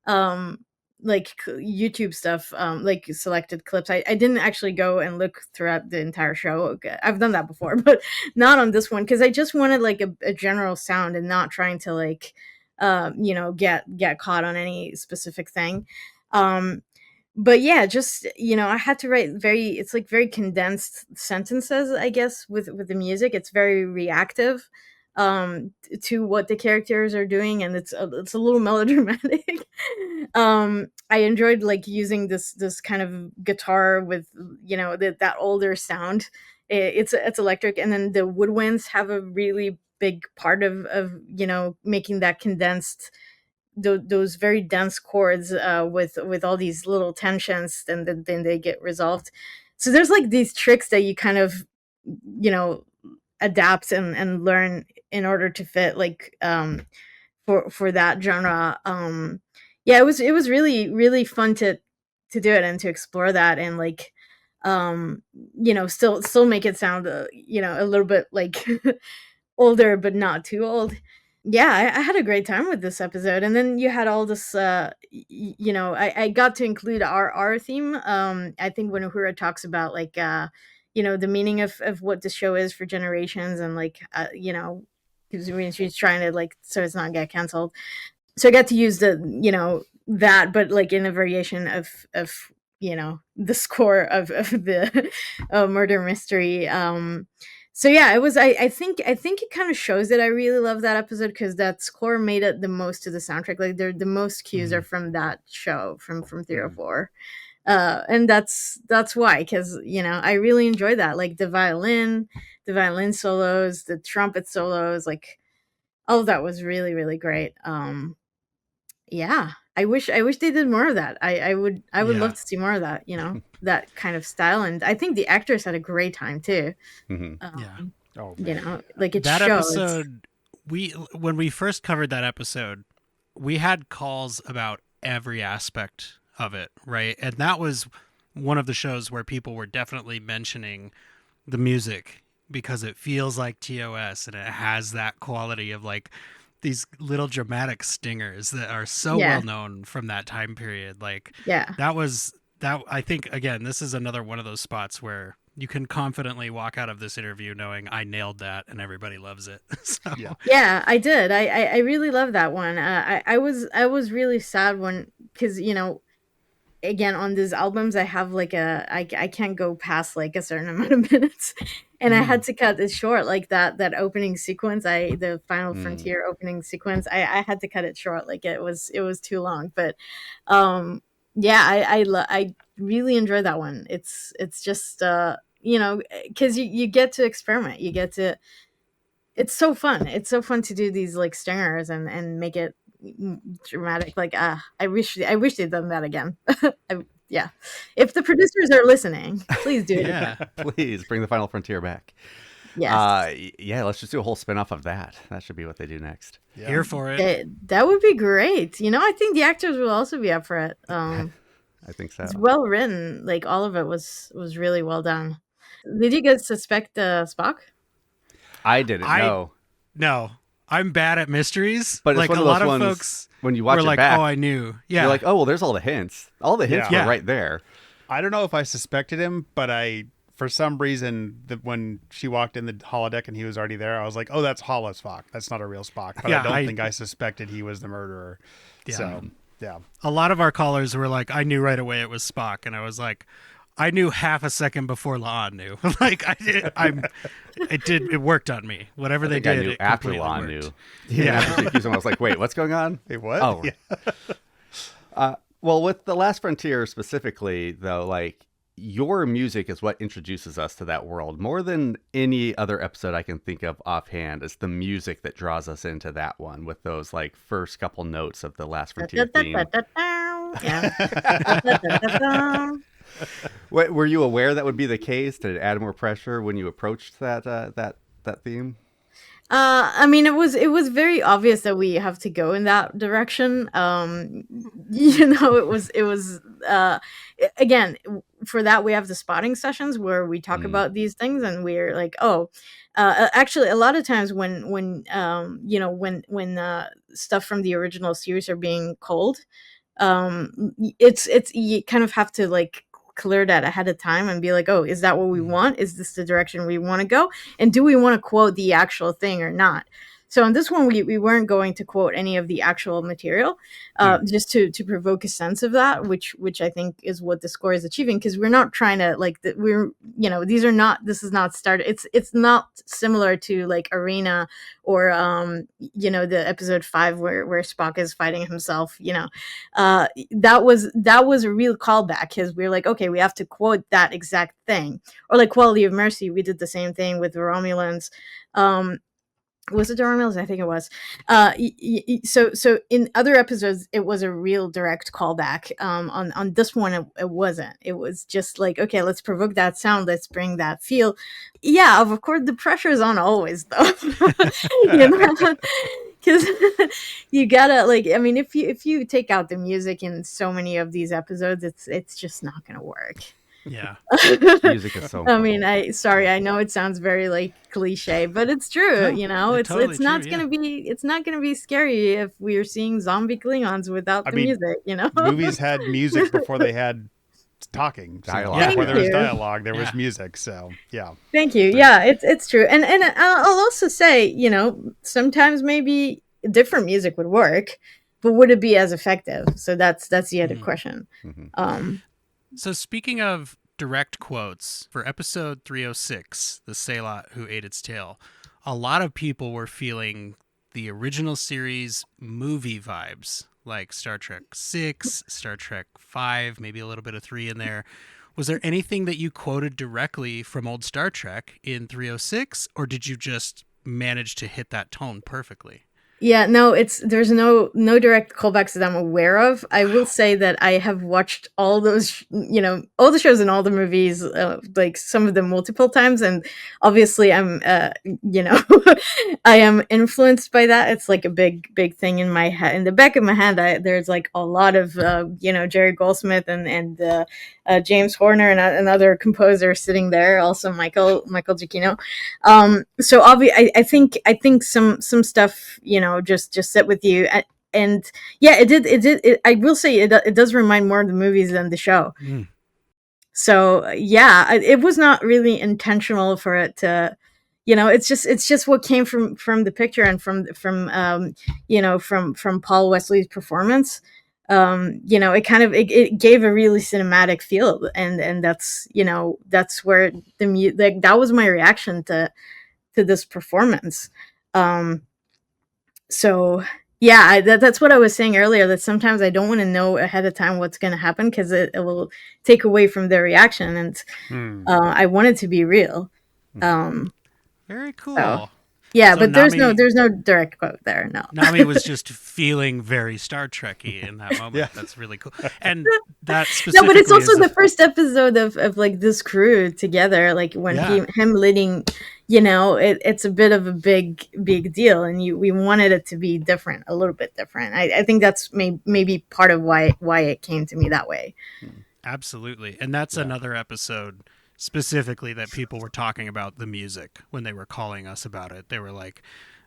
um YouTube stuff, like selected clips. I didn't actually go and look throughout the entire show. Okay, I've done that before, but not on this one, because I just wanted like a general sound and not trying to like get caught on any specific thing. But yeah, just I had to write it's like very condensed sentences, I guess, with the music. It's very reactive to what the characters are doing, and it's a little melodramatic. I enjoyed like using this kind of guitar with that older sound. It's electric, and then the woodwinds have a really big part of making that condensed, those very dense chords, with all these little tensions, and then they get resolved. So there's like these tricks that you kind of you know adapt and learn in order to fit like for that genre. Yeah, it was really really fun to do it and to explore that, and like still make it sound a little bit like older but not too old. Yeah, I had a great time with this episode, and then you had all this. I got to include our theme. I think when Uhura talks about like the meaning of what the show is for generations, and like because when she's trying to like so it's not get canceled. So I got to use that, but like in a variation of the score of the murder mystery. So yeah, it was. I think it kind of shows that I really love that episode, because that score made it the most to the soundtrack. Like the most cues are from that show, from 304. And that's why, because I really enjoy that, like the violin solos, the trumpet solos, like all of that was really really great. Yeah, I wish they did more of that. I would love to see more of that, that kind of style. And I think the actors had a great time too. Yeah. Oh, like it That shows. episode, when we first covered that episode, we had calls about every aspect of it, right? And that was one of the shows where people were definitely mentioning the music, because it feels like TOS, and it has that quality of like these little dramatic stingers that are so Yeah. well known from that time period. Like Yeah. that I think, again, this is another one of those spots where you can confidently walk out of this interview knowing I nailed that and everybody loves it. So, Yeah, I did. I really love that one. I was really sad when, because again, on these albums I have like I can't go past like a certain amount of minutes, and I had to cut it short, like that opening sequence, the Final Frontier opening sequence. I had to cut it short, like it was too long. But yeah, I really enjoy that one. It's just because you get to experiment, you get to it's so fun. It's so fun to do these like stingers and make it dramatic. Like I wish they'd done that again. Yeah, if the producers are listening, please do it. yeah. Please bring the Final Frontier back. Yes. Yeah, let's just do a whole spin-off of that. That should be what they do next. yeah. Here for it. That would be great. I think the actors will also be up for it. I think so. It's well written. Like all of it was really well done. Did you guys suspect Spock? I didn't know. No, I'm bad at mysteries. But it's like one a of those lot of ones folks when you watch were it like, back, "Oh, I knew." Yeah, you're like, "Oh, well, there's all the hints. All the hints Yeah. were right there." I don't know if I suspected him, but for some reason, when she walked in the holodeck and he was already there, I was like, "Oh, that's Hollow Spock. That's not a real Spock." But Yeah, I don't I- think I suspected he was the murderer. Yeah. So, yeah. a lot of our callers were like, "I knew right away it was Spock," and I was like, "I knew half a second before La'an knew." Like I did. It worked on me. Whatever they I think I did, knew it after completely Lon worked. knew. Yeah. After she accused him, I was like, "Wait, what's going on?" Wait, what? Oh, Yeah. Well, with The Last Frontier specifically, though, like your music is what introduces us to that world more than any other episode I can think of offhand. It's the music that draws us into that one with those like first couple notes of the Last Frontier theme. Yeah. What, were you aware that would be the case? Did it add more pressure when you approached that theme? I mean, it was very obvious that we have to go in that direction. It was again, for that we have the spotting sessions where we talk about these things, and we're like, oh, actually, a lot of times when stuff from the original series are being culled, it's you kind of have to like clear that ahead of time and be like, oh, is that what we want? Is this the direction we want to go? And do we want to quote the actual thing or not? So on this one, we weren't going to quote any of the actual material, just to provoke a sense of that, which I think is what the score is achieving, because we're not trying to like this is not started. It's not similar to like Arena or the episode 5 where Spock is fighting himself. That was a real callback, because we're like, okay, we have to quote that exact thing. Or like Quality of Mercy, we did the same thing with the Romulans. Was it the Romulans? I think it was. So in other episodes, it was a real direct callback. On this one, it wasn't. It was just like, okay, let's provoke that sound. Let's bring that feel. Yeah, of course, the pressure is on always, though. Because you gotta like, I mean, if you take out the music in so many of these episodes, it's just not gonna work. Yeah. Music is so I mean, I know it sounds very like cliche, but it's true. No, it's totally not true, gonna be scary if we're seeing zombie Klingons without the music. Movies had music before they had talking. Dialogue. Before there was you. dialogue, there was music. So yeah. Thank you. Yeah, it's true. And I'll also say, sometimes maybe different music would work, but would it be as effective? So that's the other question. So speaking of direct quotes, for episode 306, The Sailot Who Ate Its Tail, a lot of people were feeling the original series movie vibes, like Star Trek 6, Star Trek 5, maybe a little bit of 3 in there. Was there anything that you quoted directly from old Star Trek in 306, or did you just manage to hit that tone perfectly? Yeah, no, there's no direct callbacks that I'm aware of. I will say that I have watched all those, all the shows and all the movies, like some of them multiple times, and obviously I'm, I am influenced by that. It's like a big thing in my head, in the back of my head. There's like a lot of, Jerry Goldsmith and James Horner and other composers sitting there. Also Michael Giacchino. So obviously, I think some stuff, just sit with you, and yeah, it did. I will say it does remind more of the movies than the show. So yeah, it was not really intentional for it to, it's just what came from the picture and from Paul Wesley's performance. It kind of it gave a really cinematic feel, and that's where that was my reaction to this performance. So yeah, that's what I was saying earlier, that sometimes I don't want to know ahead of time what's going to happen, because it will take away from their reaction, and I want it to be real. Very cool. So, yeah, So but there's Nami- no direct quote there. No. Nami was just feeling very Star Trek-y in that moment. Yeah. That's really cool. And that No, specifically but it's also is the first episode of like this crew together, like when him leading, it's a bit of a big deal, and we wanted it to be different, a little bit different. I think that's maybe part of why it came to me that way. Absolutely. And that's another episode specifically that people were talking about the music when they were calling us about it. They were like,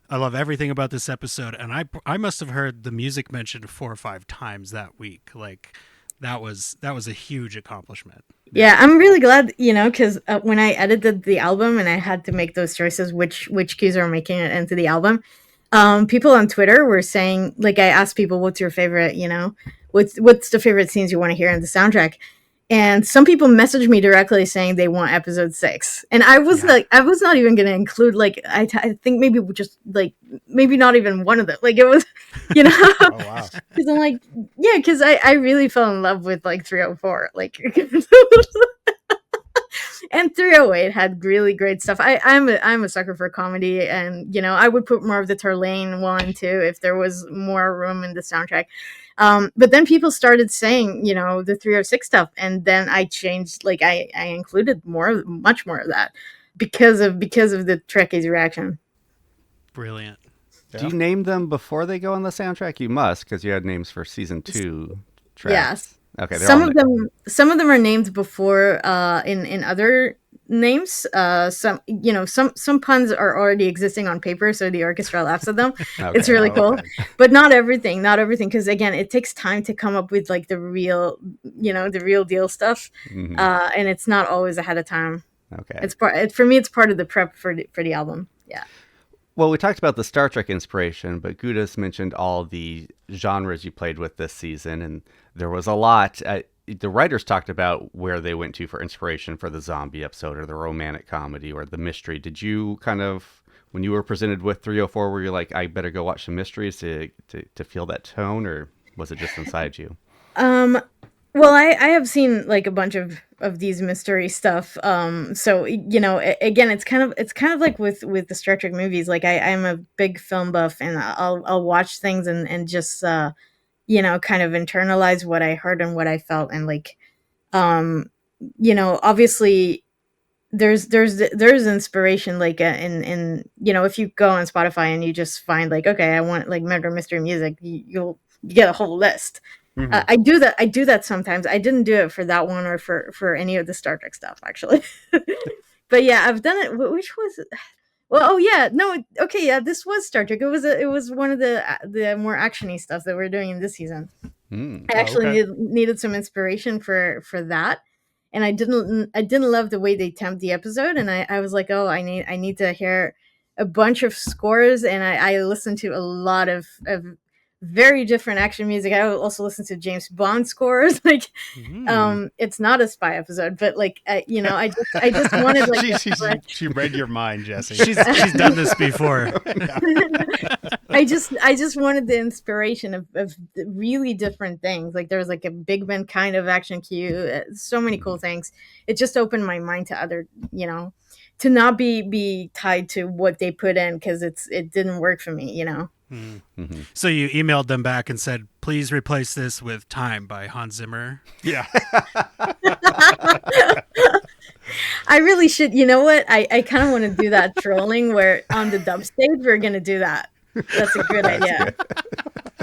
I love everything about this episode. And I must have heard the music mentioned 4 or 5 times that week. Like that was a huge accomplishment. Yeah, I'm really glad, because when I edited the album and I had to make those choices, which cues are making it into the album, people on Twitter were saying, like, I asked people, what's your favorite, what's the favorite scenes you want to hear in the soundtrack? And some people messaged me directly saying they want episode 6. And I was like, I was not even going to include, like, I think maybe just like, maybe not even one of them. Like it was, Oh wow. because I'm like, yeah, because I really fell in love with like 304. Like, And 308 had really great stuff. I'm a sucker for comedy, and I would put more of the Turlane one too if there was more room in the soundtrack. But then people started saying, the 306 stuff, and then I changed. Like I included much more of that because of the Trekkies' reaction. Brilliant. Yeah. Do you name them before they go on the soundtrack? You must, because you had names for season 2 tracks. Yes. Okay. Some of them are named before in other names. Some puns are already existing on paper, so the orchestra laughs at them. Okay, it's really cool, but not everything, because again, it takes time to come up with like the real deal stuff, and it's not always ahead of time. Okay. For me, it's part of the prep for the album. Yeah. Well, we talked about the Star Trek inspiration, but Gudas mentioned all the genres you played with this season, and there was a lot. The writers talked about where they went to for inspiration for the zombie episode or the romantic comedy or the mystery. Did you kind of, when you were presented with 304, were you like, I better go watch some mysteries to feel that tone, or was it just inside you? Well, I have seen like a bunch of these mystery stuff. So again, it's kind of like with the Star Trek movies. Like I'm a big film buff, and I'll watch things and just kind of internalize what I heard and what I felt, and like obviously there's inspiration like in if you go on Spotify and you just find like, okay, I want like murder mystery music, you get a whole list. Mm-hmm. I do that sometimes. I didn't do it for that one or for any of the Star Trek stuff, actually. But yeah, I've done it. Which was it? Well, oh yeah, no, okay, yeah, this was Star Trek. It was one of the more actiony stuff that we're doing in this season. I actually needed some inspiration for that, and I didn't love the way they temped the episode, and I was like, oh, I need to hear a bunch of scores, and I listened to a lot of very different action music. I also listen to James Bond scores. Like, it's not a spy episode, but like, I just wanted like. She read your mind, Jesse. She's done this before. I just wanted the inspiration of really different things. Like there was like a Big Ben kind of action cue. So many cool things. It just opened my mind to other, to not be tied to what they put in, because it didn't work for me. Mm-hmm. So you emailed them back and said, please replace this with Time by Hans Zimmer. Yeah. I really should. You know what? I kind of want to do that trolling where on the dub stage we're going to do that. That's a good idea. Good.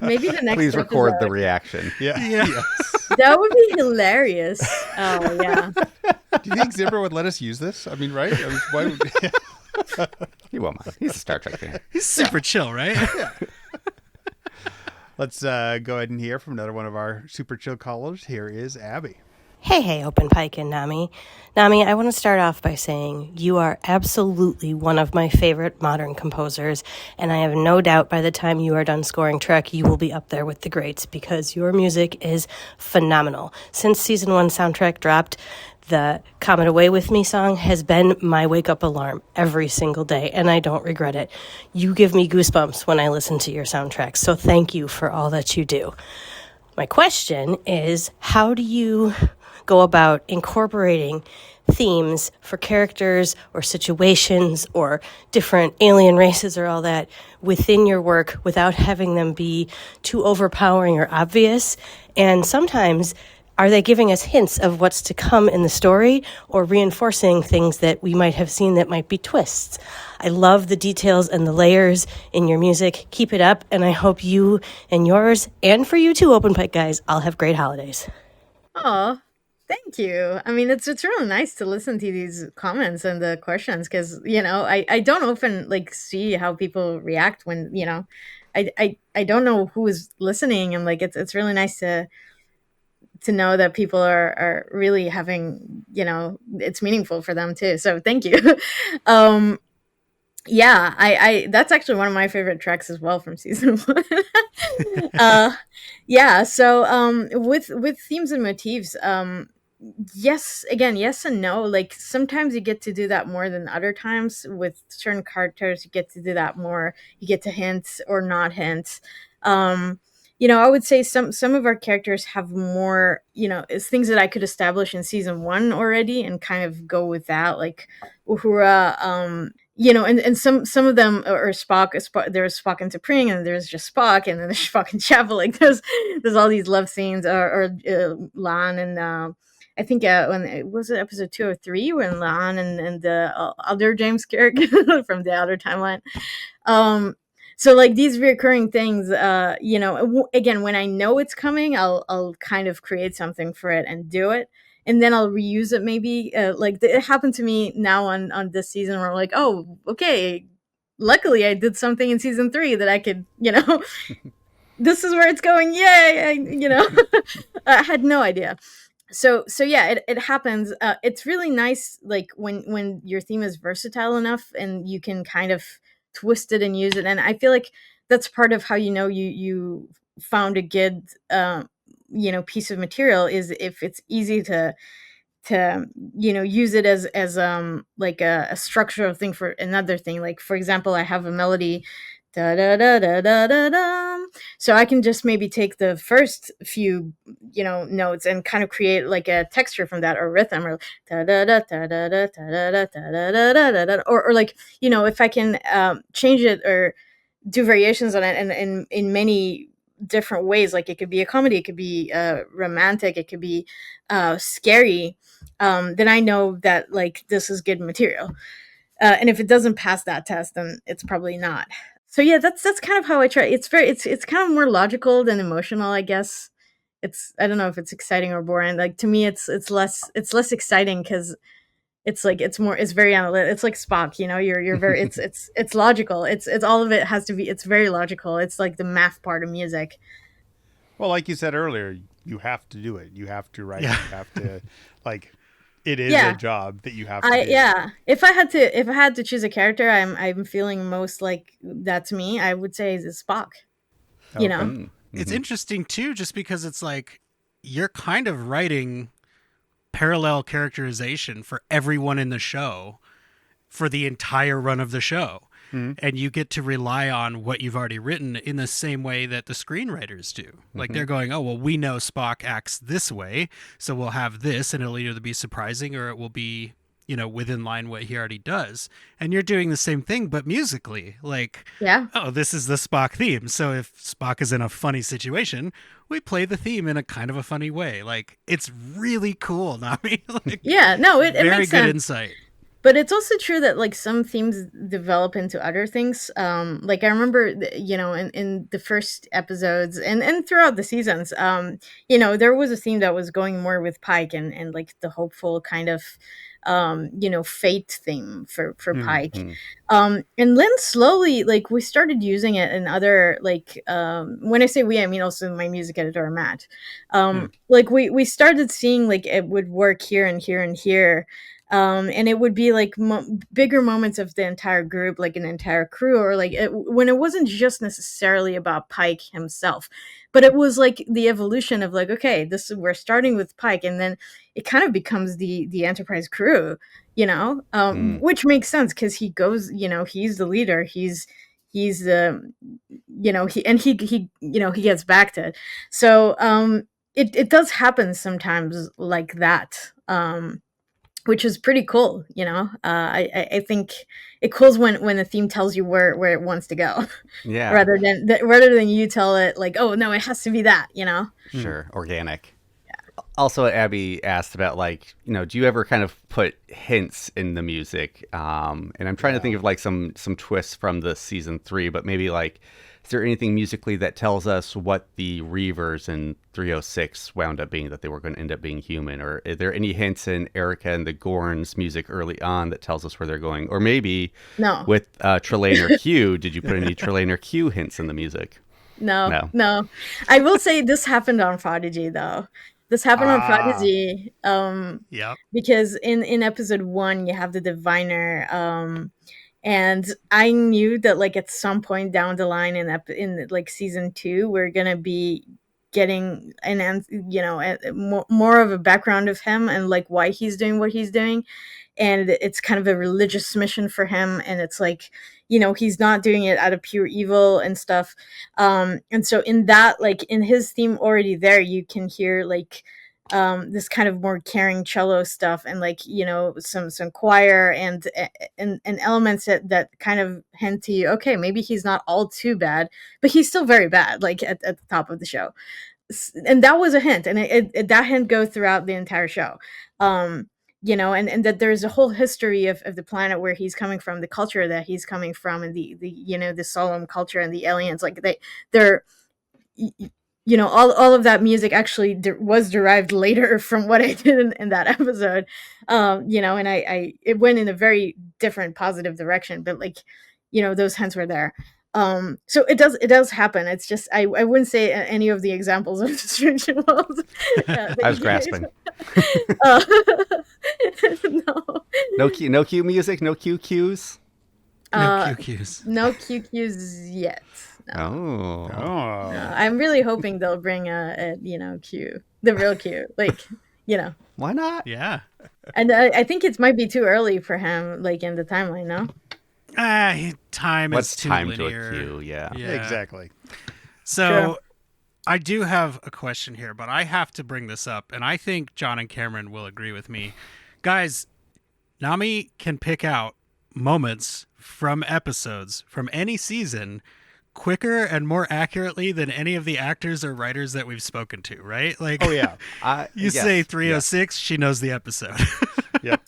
Maybe the next Please record the reaction. Yeah. Yes. That would be hilarious. Oh, yeah. Do you think Zimmer would let us use this? I mean, right? Why would... He won't mind. He's a Star Trek fan. He's super chill, right? Yeah. Let's go ahead and hear from another one of our super chill callers. Here is Abby. Hey, Open Pike and Nami. Nami, I want to start off by saying you are absolutely one of my favorite modern composers, and I have no doubt by the time you are done scoring Trek, you will be up there with the greats, because your music is phenomenal. Since Season 1 soundtrack dropped, the Comet Away With Me song has been my wake-up alarm every single day, and I don't regret it. You give me goosebumps when I listen to your soundtracks, so thank you for all that you do. My question is, how do you go about incorporating themes for characters or situations or different alien races or all that within your work without having them be too overpowering or obvious? And sometimes, are they giving us hints of what's to come in the story or reinforcing things that we might have seen that might be twists? I love the details and the layers in your music. Keep it up, and I hope you and yours, and for you too, Open Pike guys, all have great holidays. Oh, thank you. I mean, it's really nice to listen to these comments and the questions, because I don't often like see how people react when I don't know who is listening, and like it's really nice to know that people are really having, it's meaningful for them too. So thank you. Yeah, I that's actually one of my favorite tracks as well from season 1. Yeah, so with themes and motifs, yes and no. Like sometimes you get to do that more than other times. With certain characters, you get to do that more. You get to hint or not hint. I would say some of our characters have more, it's things that I could establish in season 1 already and kind of go with that, like Uhura, and some of them are Spock. There's Spock and T'Pring, and there's just Spock, and then there's Spock and Chapel. Like there's all these love scenes, or Lan and I think when it was episode 2 or 3 when Lan and the other James Kirk from the other timeline. So like these recurring things, again, when I know it's coming, I'll kind of create something for it and do it, and then I'll reuse it maybe. It happened to me now on this season where I'm like, oh, okay, luckily I did something in season 3 that I could, this is where it's going. Yay! I had no idea. So yeah, it happens. It's really nice, like when your theme is versatile enough and you can kind of twist it and use it. And I feel like that's part of how you found a good piece of material, is if it's easy to use it as like a structural thing for another thing. Like, for example, I have a melody, da da da da da da da, so I can just maybe take the first few notes and kind of create like a texture from that, or rhythm, or da da da da da da da da da da da, or like if I can change it or do variations on it and in many different ways. Like, it could be a comedy, it could be romantic, it could be scary, then I know that like this is good material. And if it doesn't pass that test, then it's probably not. So yeah, that's kind of how I try. It's kind of more logical than emotional, I guess. I don't know if it's exciting or boring. Like, to me, it's less exciting because it's like it's very analytical. It's like Spock, you're very it's logical. It's all of it has to be. It's very logical. It's like the math part of music. Well, like you said earlier, you have to do it. You have to write. Yeah. You have to like. It is a job that you have to do. Yeah. If I had to choose a character, I'm feeling most like that's me, I would say is Spock. Okay. Mm-hmm. It's interesting too, just because it's like you're kind of writing parallel characterization for everyone in the show for the entire run of the show. Mm-hmm. And you get to rely on what you've already written in the same way that the screenwriters do. Like, mm-hmm. They're going, oh, well, we know Spock acts this way, so we'll have this, and it'll either be surprising or it will be, within line what he already does. And you're doing the same thing, but musically. Like, oh, this is the Spock theme. So if Spock is in a funny situation, we play the theme in a kind of a funny way. Like, it's really cool, Nami. Like, yeah, no, it very makes good sense. Insight. But it's also true that like some themes develop into other things. Like, I remember, in the first episodes and throughout the seasons, there was a theme that was going more with Pike and like the hopeful kind of, fate theme for Pike. And then slowly, like, we started using it in other, like, when I say we, I mean also my music editor, Matt. Like, we started seeing like it would work here and here and here. And it would be like bigger moments of the entire group, like an entire crew, or like when it wasn't just necessarily about Pike himself, but it was like the evolution of like, okay, we're starting with Pike, and then it kind of becomes the Enterprise crew, which makes sense because he goes, he's the leader, he's the, he gets back to it. So it does happen sometimes like that. Which is pretty cool, I think it cool when the theme tells you where it wants to go, rather than you tell it like, oh no, it has to be that, Sure, organic. Yeah. Also, Abby asked about like, do you ever kind of put hints in the music? And I'm trying to think of like some twists from the season 3, but maybe like, is there anything musically that tells us what the Reavers in 306 wound up being, that they were going to end up being human? Or are there any hints in Erica and the Gorn's music early on that tells us where they're going? Or maybe with Trelane or Q, did you put any Trelane or Q hints in the music? No. I will say this happened on Prodigy, though. This happened on Prodigy because in episode 1, you have the Diviner, and I knew that like at some point down the line in like season 2, we're gonna be getting more of a background of him and like why he's doing what he's doing. And it's kind of a religious mission for him, and it's like, he's not doing it out of pure evil and stuff. And so in that, like in his theme already there, you can hear like this kind of more caring cello stuff, and like some choir and elements that kind of hint to you, okay, maybe he's not all too bad, but he's still very bad, like at the top of the show. And that was a hint, and that hint goes throughout the entire show. And that there's a whole history of the planet where he's coming from, the culture that he's coming from, and the solemn culture and the aliens, like they're all of that music actually was derived later from what I did in that episode. And I it went in a very different positive direction, but like, those hints were there. So it does happen. It's just I wouldn't say any of the examples of the Strange World. I was grasping. No cue music, no cue cues. No cue cues. No cue cues yet. No. No, I'm really hoping they'll bring a Q, the real Q, like Why not? Yeah. And I think it might be too early for him, like in the timeline. No. Time What's is too time linear. to a cue? Yeah. Exactly. So Sure. I do have a question here, but I have to bring this up, and I think John and Cameron will agree with me. Guys, Nami can pick out moments from episodes from any season quicker and more accurately than any of the actors or writers that we've spoken to, right? Like, Oh yeah. say 306, she knows the episode. Yep.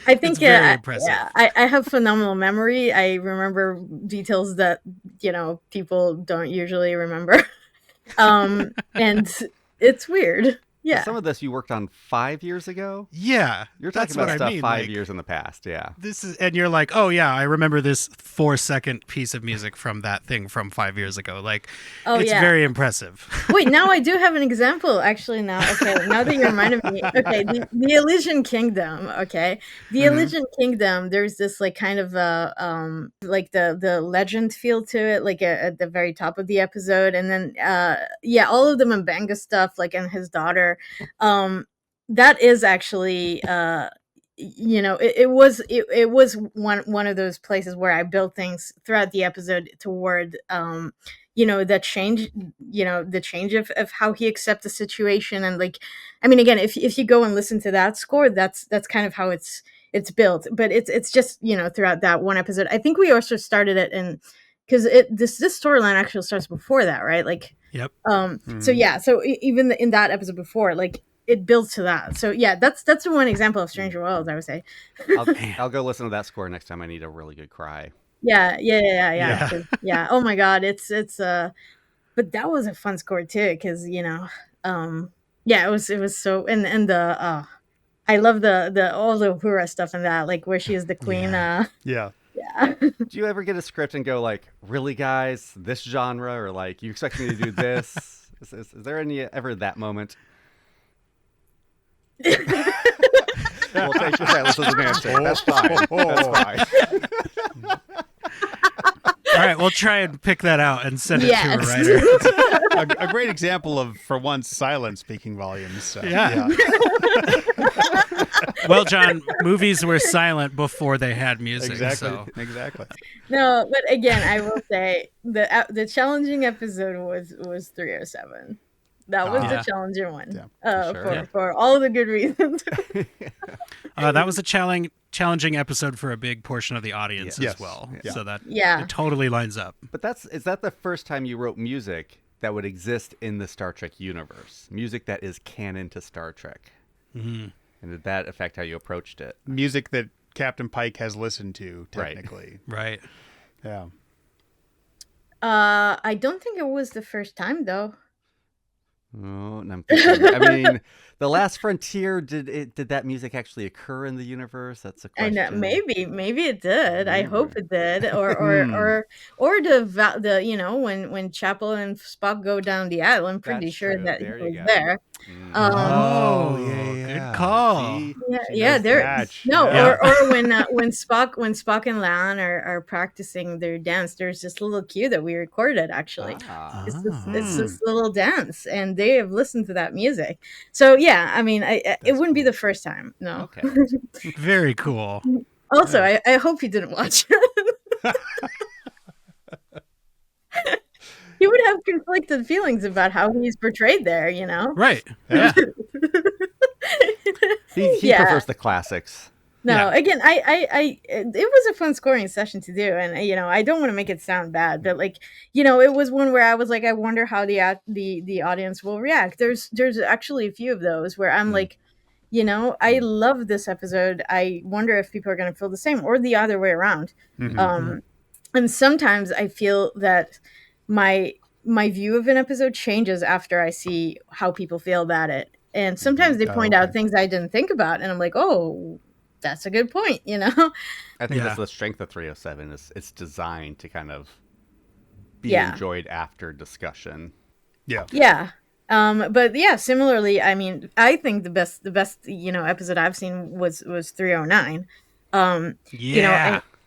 I think It's very impressive. I have phenomenal memory. I remember details that people don't usually remember, and it's weird. Yeah. Some of this you worked on 5 years ago. Yeah, You're that's talking about what stuff I mean. 5 like, years in the past. Yeah. and you're like, oh yeah, I remember this 4-second piece of music from that thing from 5 years ago. Like, it's very impressive. Wait, now I do have an example. Actually, now now that you reminded me. Okay, the Elysian Kingdom. Okay, the Elysian Kingdom. There's this like kind of like the legend feel to it, like at the very top of the episode, and then all of the Mbanga stuff, like and his daughter. That is actually it was one of those places where I built things throughout the episode toward the change of how he accepts the situation. And like, I mean, again, if you go and listen to that score, that's kind of how it's built, but it's just throughout that one episode. I think we also started it in because this storyline actually starts before that, right? Like, Yep. So even in that episode before, like, it builds to that. So yeah, that's one example of Stranger Worlds, I would say. I'll go listen to that score next time I need a really good cry. Yeah. Oh my God, it's but that was a fun score too, because it was so and the I love the all the Uhura stuff in that, like where she is the queen. Yeah. Do you ever get a script and go like, really guys, this genre, or like, you expect me to do this? Is there ever that moment? We'll take your silence as an answer. That's fine. That's fine. All right, we'll try and pick that out and send it to a writer. A great example of, for once, silence speaking volumes. So, yeah. Well, John, movies were silent before they had music. Exactly. No, but again, I will say the challenging episode was 307. That was the challenging one. For all the good reasons. That was a challenging episode for a big portion of the audience as well. Yeah. So that it totally lines up. But is that the first time you wrote music that would exist in the Star Trek universe? Music that is canon to Star Trek. Mm-hmm. And did that affect how you approached it? Music that Captain Pike has listened to, technically. Right. Yeah. I don't think it was the first time, though. Oh, and I'm thinking, I mean, The Last Frontier, did that music actually occur in the universe? That's a question. I know, maybe it did. I hope it did. Or the when Chapel and Spock go down the island, I'm pretty sure that he was there. Good call. See? Yeah. They're catch. no, Yeah. or when Spock and Lan are practicing their dance, there's this little cue that we recorded actually. It's this little dance, and they have listened to that music. So yeah, I mean, it wouldn't be the first time. No. Okay. Very cool. Also, I hope he didn't watch it. He would have conflicted feelings about how he's portrayed there, you know? Right. Yeah. He prefers the classics. No, again, it was a fun scoring session to do, and I don't want to make it sound bad, but like, it was one where I was like, I wonder how the audience will react. There's actually a few of those where I'm like, I love this episode. I wonder if people are going to feel the same, or the other way around. And sometimes I feel that my view of an episode changes after I see how people feel about it. And sometimes they point out things I didn't think about, and I'm like, oh, that's a good point, I think that's the strength of 307 is it's designed to kind of be enjoyed after discussion. Yeah. But yeah, similarly, I mean, I think the best episode I've seen was 309.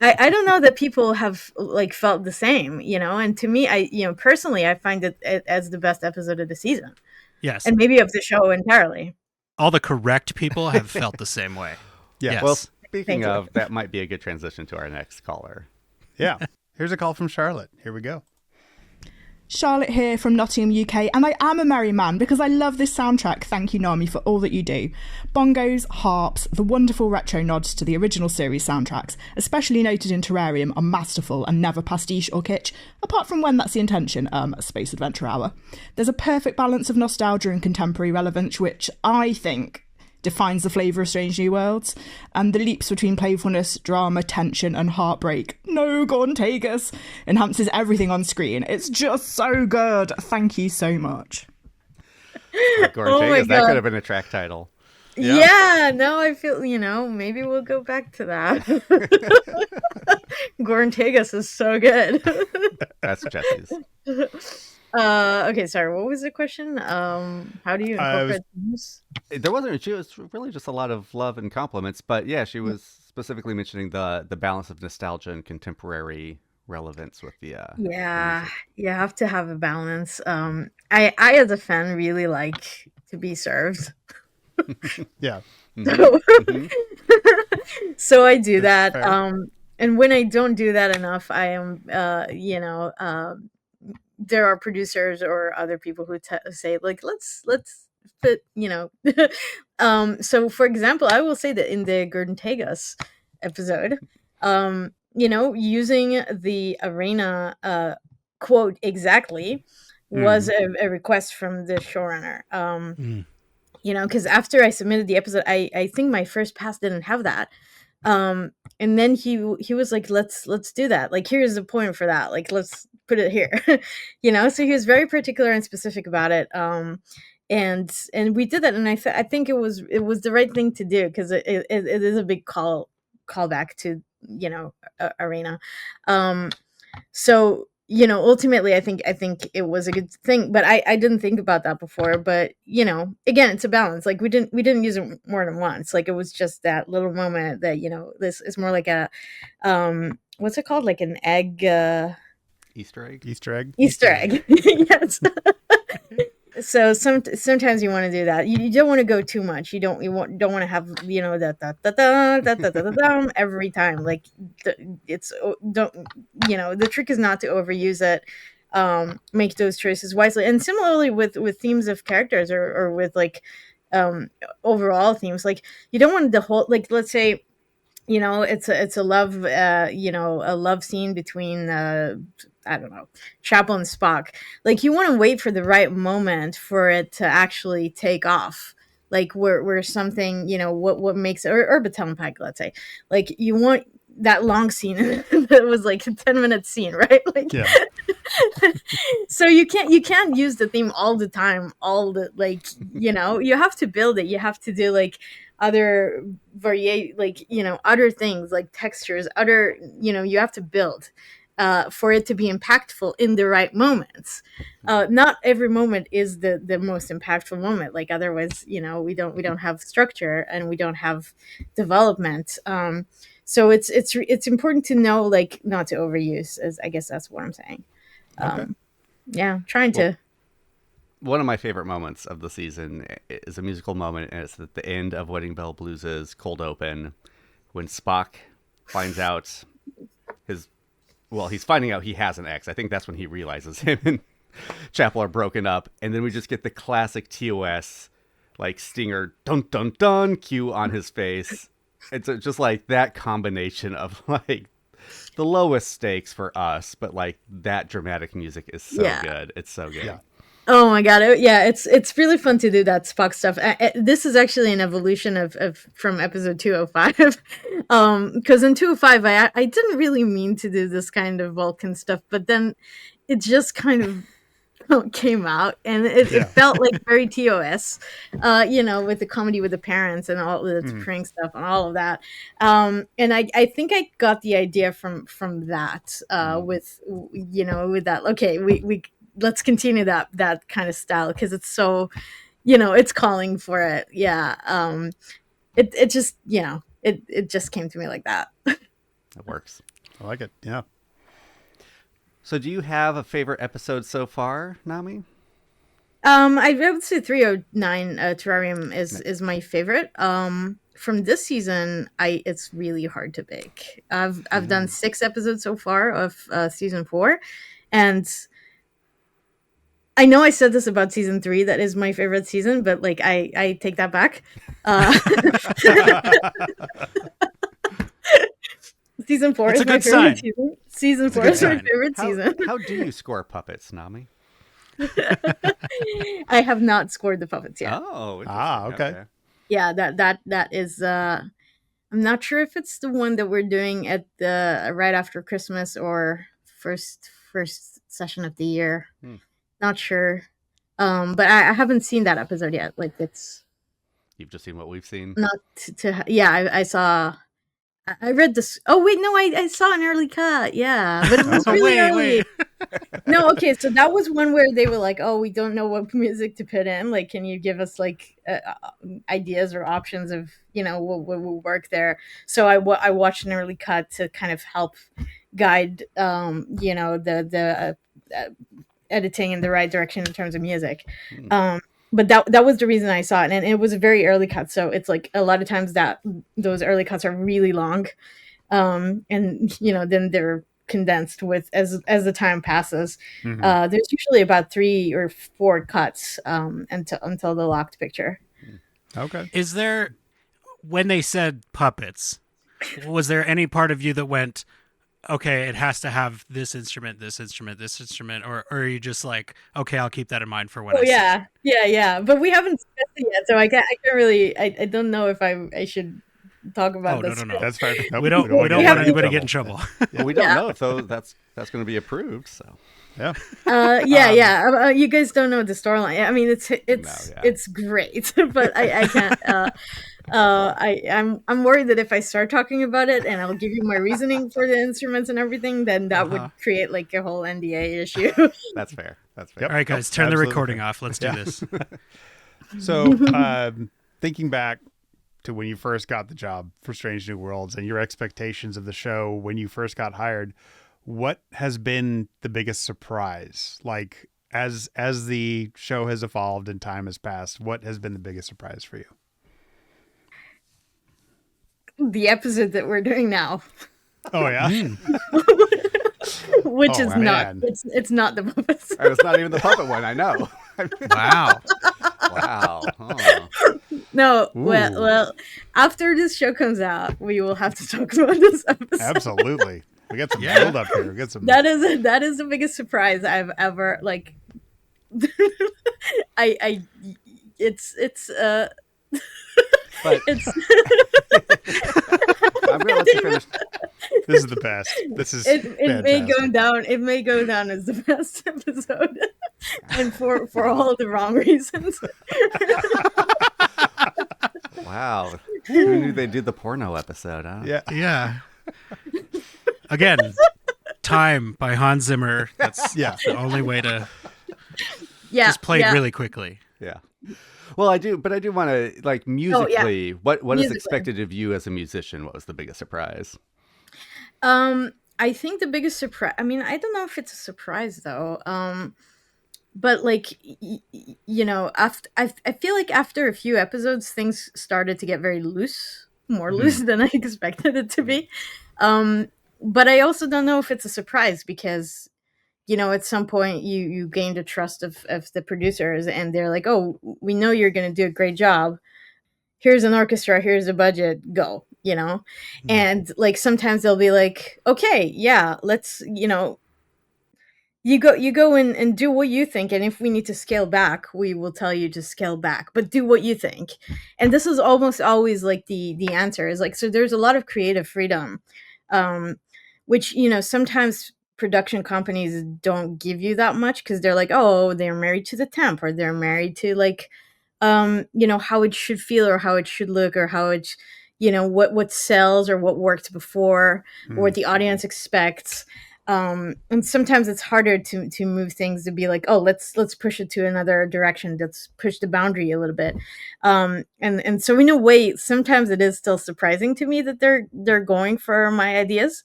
I don't know that people have like felt the same, and to me, personally, I find it as the best episode of the season. Yes. And maybe of the show entirely. All the correct people have felt the same way. Yeah. Yes. Well, speaking of, that might be a good transition to our next caller. Yeah. Here's a call from Charlotte. Here we go. Charlotte here from Nottingham, UK, and I am a merry man because I love this soundtrack. Thank you, Nami, for all that you do. Bongos, harps, the wonderful retro nods to the original series soundtracks, especially noted in Terrarium, are masterful and never pastiche or kitsch, apart from when that's the intention, Space Adventure Hour. There's a perfect balance of nostalgia and contemporary relevance, which I think defines the flavour of Strange New Worlds, and the leaps between playfulness, drama, tension and heartbreak, no Gorn Tagus, enhances everything on screen. It's just so good. Thank you so much. Gorn Tagus, that could have been a track title. Yeah, no, I feel, maybe we'll go back to that. Gorn Tagus is so good. That's Jesse's. Okay, sorry, what was the question? How do you incorporate themes? There wasn't, she was really just a lot of love and compliments, but yeah, she was specifically mentioning the balance of nostalgia and contemporary relevance with the yeah, you have to have a balance. I as a fan really like to be served. Yeah. So I do that. And when I don't do that enough, I am there are producers or other people who say like let's put so for example, I will say that in the Gordon Tagus episode, using the arena quote exactly was a request from the showrunner. Because after I submitted the episode, I think my first pass didn't have that. And then he was like, let's do that. Like, here's the point for that. Like, let's put it here. So he was very particular and specific about it. And we did that. And I think it was the right thing to do, because it is a big callback to, arena. So, ultimately I think it was a good thing, but I didn't think about that before. But, again, it's a balance. Like we didn't use it more than once. Like it was just that little moment that, this is more like a, what's it called? Like an egg, Easter egg. Yes. So sometimes you want to do that. You don't want to go too much. You don't want to have that every time. Like the trick is not to overuse it. Make those choices wisely. And similarly with themes of characters or with like overall themes, like you don't want the whole, like let's say it's a love a love scene between I don't know, Chapel and Spock. Like you want to wait for the right moment for it to actually take off. Like where something, what makes it, or Batel and Pike, let's say, like you want that long scene that was like a 10-minute scene, right? Like, yeah. So you can't use the theme all the time, you have to build it. You have to do like other other things like textures, you have to build. for it to be impactful in the right moments. Not every moment is the most impactful moment. Like otherwise, we don't have structure and we don't have development. So it's important to know, like, not to overuse. As I guess that's what I'm saying. Yeah, trying to. One of my favorite moments of the season is a musical moment, and it's at the end of Wedding Bell Blues' cold open, when Spock finds out he's finding out he has an ex. I think that's when he realizes him and Chapel are broken up, and then we just get the classic TOS, like, stinger, dun dun dun, cue on his face. It's just like that combination of, like, the lowest stakes for us, but like that dramatic music is so good. It's so good. Yeah. Oh my god! It's really fun to do that Spock stuff. This is actually an evolution of from episode 205, because in 205 I didn't really mean to do this kind of Vulcan stuff, but then it just kind of came out, and it felt like very TOS, with the comedy with the parents and all the prank stuff and all of that. And I think I got the idea from that, with that. Okay, we let's continue that kind of style, because it's so, it's calling for it. Yeah. It just, it just came to me like that. It works. I like it. Yeah. So do you have a favorite episode so far, Nami? I would say 309 Terrarium is my favorite. From this season, it's really hard to pick. I've done 6 episodes so far of season 4, and I know I said this about season 3, that is my favorite season, but like I take that back. Season 4 is my favorite season. Season 4 is my favorite season. How do you score puppets, Nami? I have not scored the puppets yet. Oh, okay. Yeah, that is. I'm not sure if it's the one that we're doing at the right after Christmas or first session of the year. Not sure, but I haven't seen that episode yet. Like, it's. You've just seen what we've seen. Not to yeah. I saw. I read this. Oh wait, no, I saw an early cut. Yeah, but it was really early. No, okay, so that was one where they were like, "Oh, we don't know what music to put in. Like, can you give us like ideas or options of what will work there?" So I watched an early cut to kind of help guide the editing in the right direction in terms of music. But that was the reason I saw it, and it was a very early cut. So it's like a lot of times that those early cuts are really long, and then they're condensed with as the time passes. There's usually about 3 or 4 cuts until the locked picture. Okay. Is there, when they said puppets, was there any part of you that went, okay, it has to have this instrument, or are you just like, okay, I'll keep that in mind for when I see it? Yeah. But we haven't discussed it yet, so I can't really. I don't know if I should talk about this. No. That's fair. We don't want anybody to get in trouble. Well, we don't know if that's going to be approved. So yeah. You guys don't know the storyline. I mean, it's great, but I can't. I'm worried that if I start talking about it and I'll give you my reasoning for the instruments and everything, then that would create like a whole NDA issue. That's fair. Yep. All right, guys, turn the recording off. Let's do this. So, thinking back to when you first got the job for Strange New Worlds and your expectations of the show when you first got hired, what has been the biggest surprise? Like, as the show has evolved and time has passed, what has been the biggest surprise for you? The episode that we're doing now. Oh yeah. Which is not. It's not the puppets. It's not even the puppet one. I know. Wow. Oh. No. Well, after this show comes out, we will have to talk about this episode. Absolutely. We got some build up here. We got some. That is the biggest surprise I've ever like. But it's. I'm gonna let you finish. This is the best. This is it may go down. It may go down as the best episode, and for all the wrong reasons. Wow, who knew they did the porno episode? Huh? Yeah. Again, Time by Hans Zimmer. That's the only way to just play it really quickly. Yeah. Well, I do want to, like, musically, what is expected of you as a musician? What was the biggest surprise? I think the biggest surprise, I mean, I don't know if it's a surprise though. But like, after I feel like after a few episodes, things started to get very loose, more loose than I expected it to be. But I also don't know if it's a surprise because, at some point you gain the trust of the producers and they're like, oh, we know you're going to do a great job. Here's an orchestra, here's a budget, go, And like, sometimes they'll be like, okay, yeah, let's, you go in and do what you think, and if we need to scale back, we will tell you to scale back, but do what you think. And this is almost always like the answer is like, so there's a lot of creative freedom, which sometimes production companies don't give you that much because they're like, oh, they're married to the temp, or they're married to like how it should feel or how it should look or how it what sells or what worked before or what the audience expects. And sometimes it's harder to move things to be like, oh, let's push it to another direction. Let's push the boundary a little bit. And so in a way, sometimes it is still surprising to me that they're going for my ideas.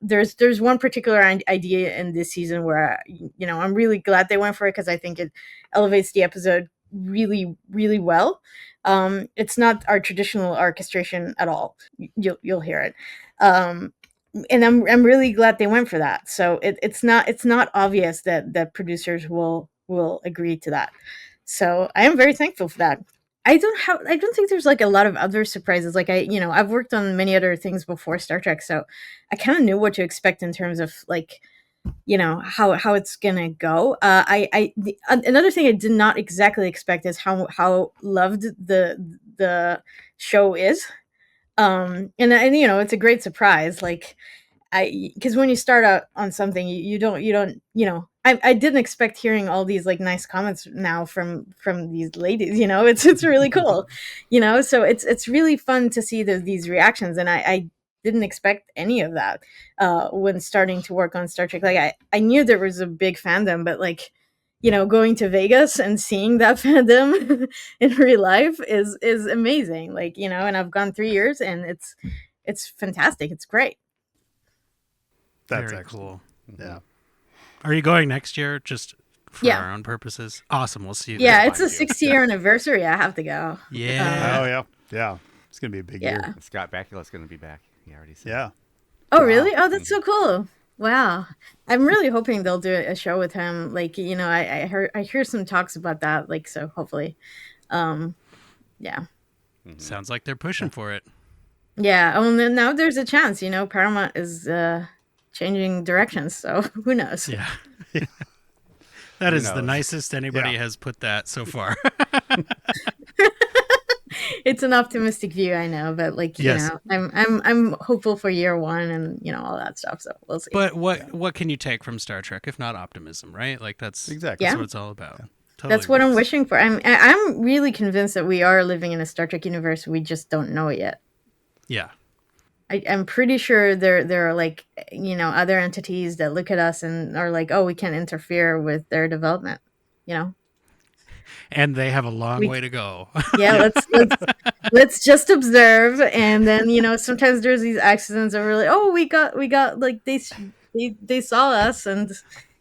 There's one particular idea in this season where, I'm really glad they went for it because I think it elevates the episode really, really well. It's not our traditional orchestration at all. You'll hear it. And I'm really glad they went for that. So it's not obvious that producers will agree to that. So I am very thankful for that. I don't think there's like a lot of other surprises. Like I've worked on many other things before Star Trek, so I kind of knew what to expect in terms of like, how it's gonna go. Another thing I did not exactly expect is how loved the show is. And it's a great surprise. Like because when you start out on something, you don't I didn't expect hearing all these like nice comments now from these ladies. It's really cool. So it's really fun to see these reactions, and I didn't expect any of that when starting to work on Star Trek. Like I knew there was a big fandom, but like, going to Vegas and seeing that fandom in real life is amazing. Like, and I've gone 3 years and it's fantastic. It's great. That's very cool. Yeah. Are you going next year just for our own purposes? Awesome. We'll see you. Yeah, it's a 60-year anniversary. I have to go. Yeah. Oh, yeah. Yeah. It's going to be a big year. Scott Bakula's going to be back. He already said. Yeah. Oh, really? Oh, that's so cool. Wow. I'm really hoping they'll do a show with him. Like, I hear some talks about that. Like, so hopefully. Yeah. Sounds like they're pushing for it. Yeah. Oh, and now there's a chance, Paramount is changing directions. So who knows? Yeah. That is the nicest anybody has put that so far. It's an optimistic view, I know, but like, I'm hopeful for year one and all that stuff. So we'll see. But what can you take from Star Trek if not optimism, right? Like that's what it's all about. Yeah. Totally that's what I'm wishing for. I'm really convinced that we are living in a Star Trek universe. We just don't know it yet. Yeah. I'm pretty sure there are like, other entities that look at us and are like, oh, we can't interfere with their development, And they have a long way to go. Yeah, let's just observe, and then sometimes there's these accidents that are really, oh, we got like they saw us, and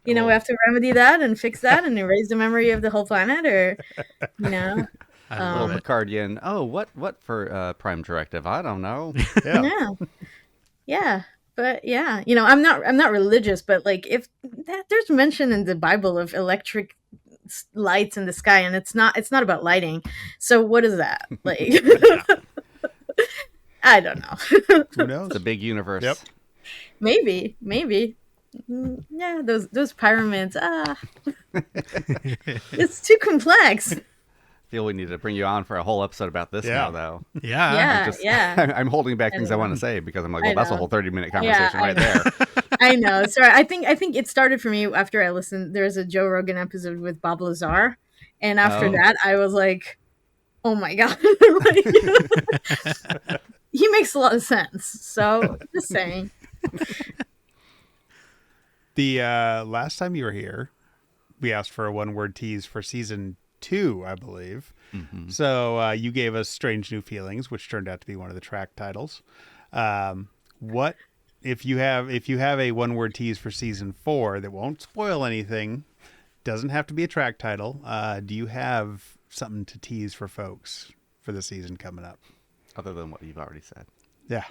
we have to remedy that and fix that and erase the memory of the whole planet, or little Picardian. Oh, what for Prime Directive? I don't know. Yeah. But yeah, I'm not religious, but like if there's mention in the Bible of electric lights in the sky, and it's not about lighting. So what is that? Like I don't know. Who knows? It's a big universe. Yep. Maybe. Yeah, those pyramids. It's too complex. I feel we need to bring you on for a whole episode about this now, though. Yeah. I'm holding back things I want to say because I'm like, well, that's a whole 30-minute conversation right there. I know. Sorry, I think it started for me after I listened. There's a Joe Rogan episode with Bob Lazar, and after that, I was like, oh my god, he makes a lot of sense. So just saying. The last time you were here, we asked for a one-word tease for season 2, I believe. Mm-hmm. So you gave us Strange New Feelings, which turned out to be one of the track titles. What if you have a one-word tease for season 4 that won't spoil anything, doesn't have to be a track title? Do you have something to tease for folks for the season coming up? Other than what you've already said. Yeah.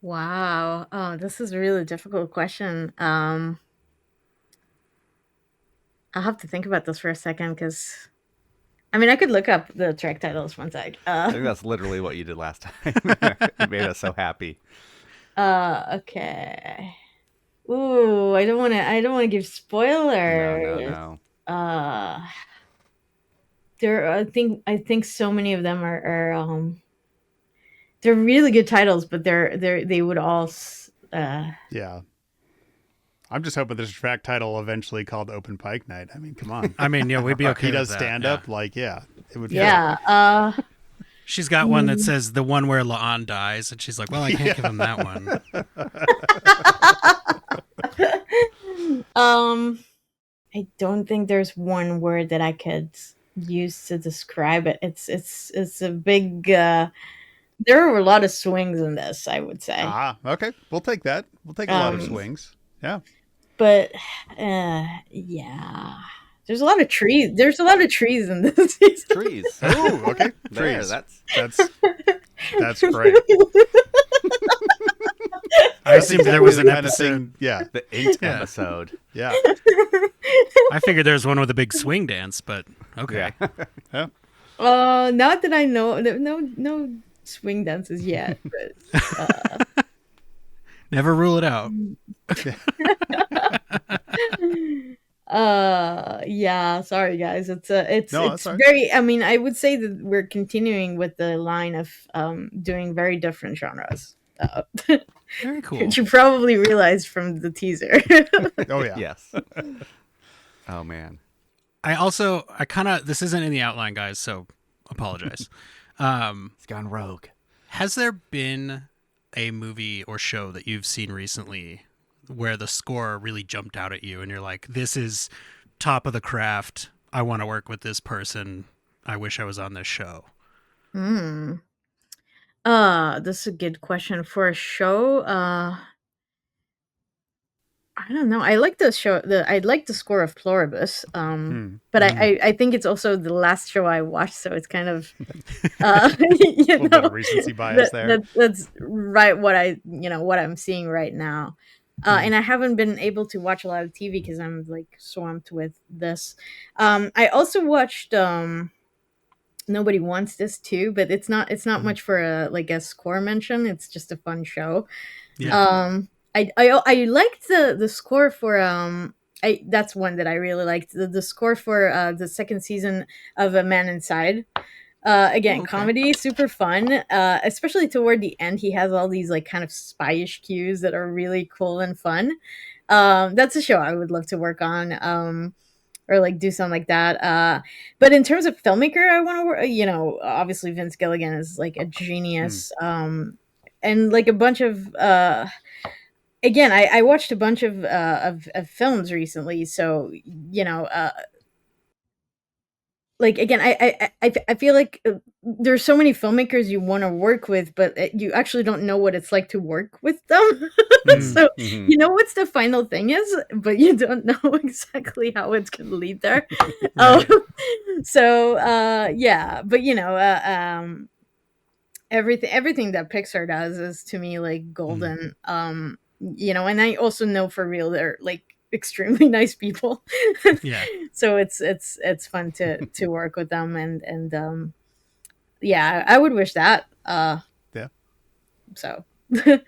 Wow. Oh, this is a really difficult question. I'll have to think about this for a second because, I mean, I could look up the track titles one sec. I think that's literally what you did last time. It made us so happy. Okay. Ooh, I don't want to give spoilers. No. I think so many of them are they're really good titles, but they would all Yeah. I'm just hoping there's a track title eventually called Open Pike Night. I mean, come on. I mean, yeah, we'd be okay He with does that, stand yeah. up, like, yeah, it would. Yeah. She's got one that says the one where La'an dies, and she's like, well, I can't give him that one. I don't think there's one word that I could use to describe it. It's a big. There are a lot of swings in this, I would say. Okay. We'll take that. We'll take a lot of swings. Yeah. But yeah, there's a lot of trees. There's a lot of trees in this season. Trees. Oh, okay. There, Trees. that's great. I assumed there was an kind of episode. thing. Yeah. the 8th episode. Yeah. I figured there was one with a big swing dance, but okay. Yeah. Yeah. Not that I know. No swing dances yet. But, Never rule it out. yeah, sorry guys. It's No, it's that's all right. very, I mean, I would say that we're continuing with the line of doing very different genres. Very cool. Which you probably realized from the teaser. Oh, yeah. Yes. Oh, man. This isn't in the outline, guys, so apologize. It's gone rogue. Has there been a movie or show that you've seen recently where the score really jumped out at you and you're like, this is top of the craft. I want to work with this person. I wish I was on this show. This is a good question for a show. I don't know. I like the show. I like the score of Pluribus. But I think it's also the last show I watched, so it's kind of A little bit of recency bias there. That's right. What I'm seeing right now. And I haven't been able to watch a lot of TV because I'm like swamped with this. I also watched Nobody Wants This too, but it's not much for a score mention. It's just a fun show. Yeah. I liked the score for that's one that I really liked, the score for the second season of A Man Inside. Again, comedy, super fun, especially toward the end. He has all these like kind of spyish cues that are really cool and fun. That's a show I would love to work on, or like do something like that. But in terms of filmmaker, I want to work, obviously Vince Gilligan is like a genius. And like a bunch of again, I watched a bunch of films recently, so like again, I feel like there's so many filmmakers you want to work with, but you actually don't know what it's like to work with them. So you know what the final thing is, but you don't know exactly how it's going to lead there. So yeah, but everything that Pixar does is to me like golden. And I also know for real they're like extremely nice people. Yeah. So it's fun to work with them, and yeah, I would wish that. Yeah. So and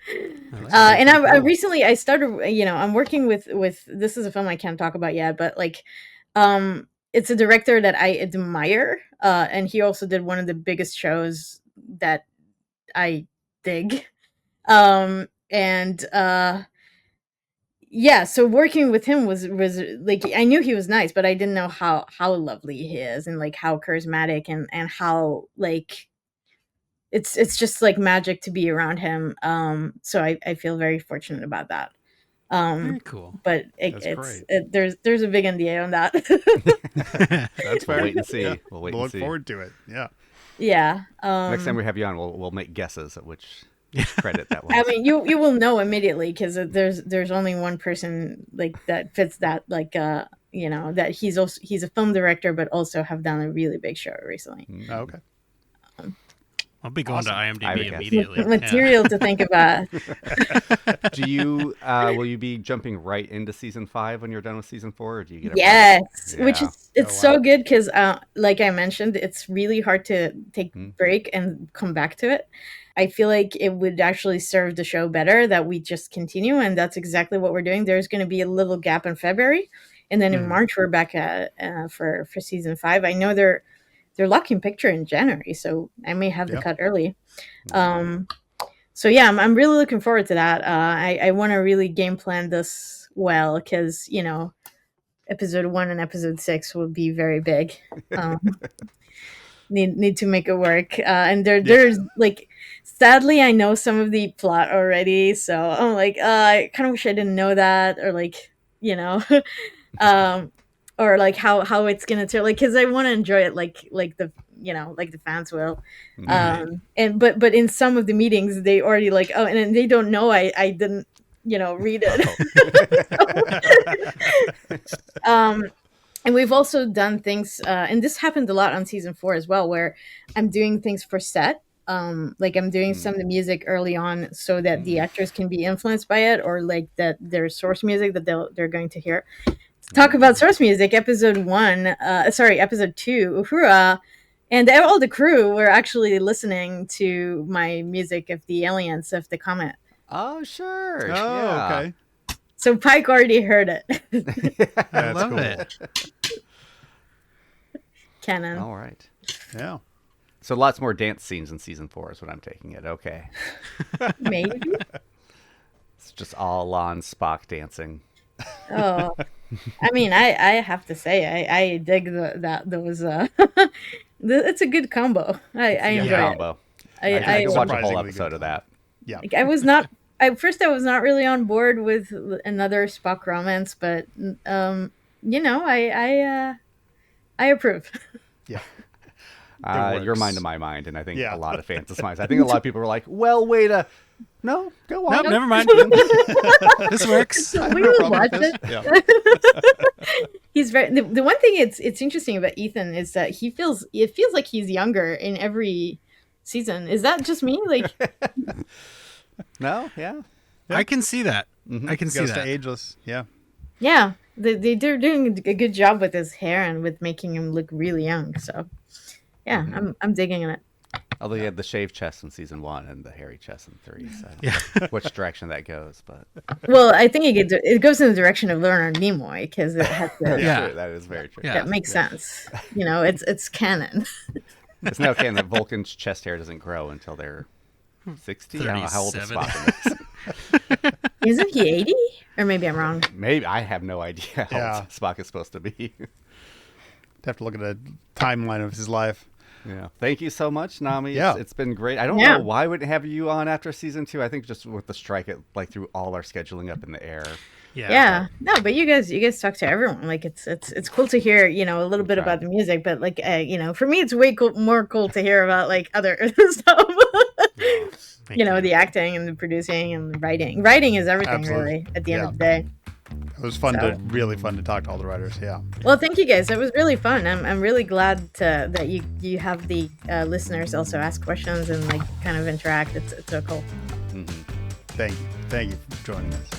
I recently I started, I'm working with this is a film I can't talk about yet, but like it's a director that I admire, and he also did one of the biggest shows that I dig. Yeah, so working with him was like, I knew he was nice, but I didn't know how lovely he is, and like how charismatic, and how like it's just like magic to be around him. So I feel very fortunate about that. Very cool. But there's a big NDA on that. That's fair. We'll wait and see. We'll wait and look see. forward to it. Yeah. Yeah. Next time we have you on, we'll make guesses at which credit that was. I mean, you will know immediately because there's only one person like that fits that that he's a film director but also have done a really big show recently. Oh, okay. I'll be going to IMDb guess. immediately. Material to think about. Do you will you be jumping right into season 5 when you're done with season 4, or do you get a break? Which is so good because like I mentioned, it's really hard to take break and come back to it. I feel like it would actually serve the show better that we just continue, and that's exactly what we're doing. There's going to be a little gap in February, and then in March we're back for season 5. I know they're locking picture in January, so I may have the cut early. So yeah, I'm really looking forward to that. I want to really game plan this well because episode 1 and episode 6 will be very big. Need to make it work. And there's like, sadly, I know some of the plot already, so I'm like, I kind of wish I didn't know that, or like, or like how it's gonna turn, like, because I want to enjoy it like the fans will. And but in some of the meetings they already like, oh, and they don't know I didn't read it. And we've also done things, and this happened a lot on season 4 as well, where I'm doing things for set. Like I'm doing some of the music early on so that the actors can be influenced by it, or like that there's source music that they're going to hear. To talk about source music, episode 2, Uhura, and all the crew were actually listening to my music of the aliens of the comet. Oh, sure. Oh, okay. So Pike already heard it. I love it. Canon. All right. Yeah. So lots more dance scenes in season 4 is what I'm taking it. Okay. Maybe. It's just all on Spock dancing. Oh, I mean, I have to say, I dig those. It's a good combo. I enjoy combo. it. I could watch a whole Surprisingly episode of that. Yeah. Like, I was not really on board with another Spock romance, but I approve. Yeah. Your mind to my mind, and I think a lot of fans' minds. I think a lot of people were like, "Well, wait a." No, go on. No, never mind. This works. We will watch it. Yeah. He's very. The one thing it's interesting about Ethan is that it feels like he's younger in every season. Is that just me? Like, No, yeah. I can see that. I can see Goes that. to ageless. Yeah. yeah, they're doing a good job with his hair and with making him look really young. So, yeah, I'm digging it. Although he had the shaved chest in season 1 and the hairy chest in 3, so which direction that goes, but Well, I think it goes in the direction of Leonard Nimoy because it has to. Yeah. true. That is very true. Yeah. That makes sense. It's canon. It's now canon that Vulcan's chest hair doesn't grow until they're 60. I don't know how old is 37. Spock in this. Isn't he 80? Or maybe I'm wrong. Maybe I have no idea how Yeah. old Spock is supposed to be. Have to look at a timeline of his life. Yeah. Thank you so much, Nami. Yeah. It's been great. I don't know why we wouldn't have you on after season 2. I think just with the strike, it like threw all our scheduling up in the air. Yeah. No, but you guys talk to everyone. Like it's cool to hear, a little bit about the music, but like for me it's way more cool to hear about like other stuff. The acting and the producing and the writing. Writing is everything. Absolutely. Really at the end of the day. It was really fun to talk to all the writers. Yeah. Well, thank you guys. It was really fun. I'm really glad that you have the listeners also ask questions and like kind of interact. It's so cool. Thank you for joining us.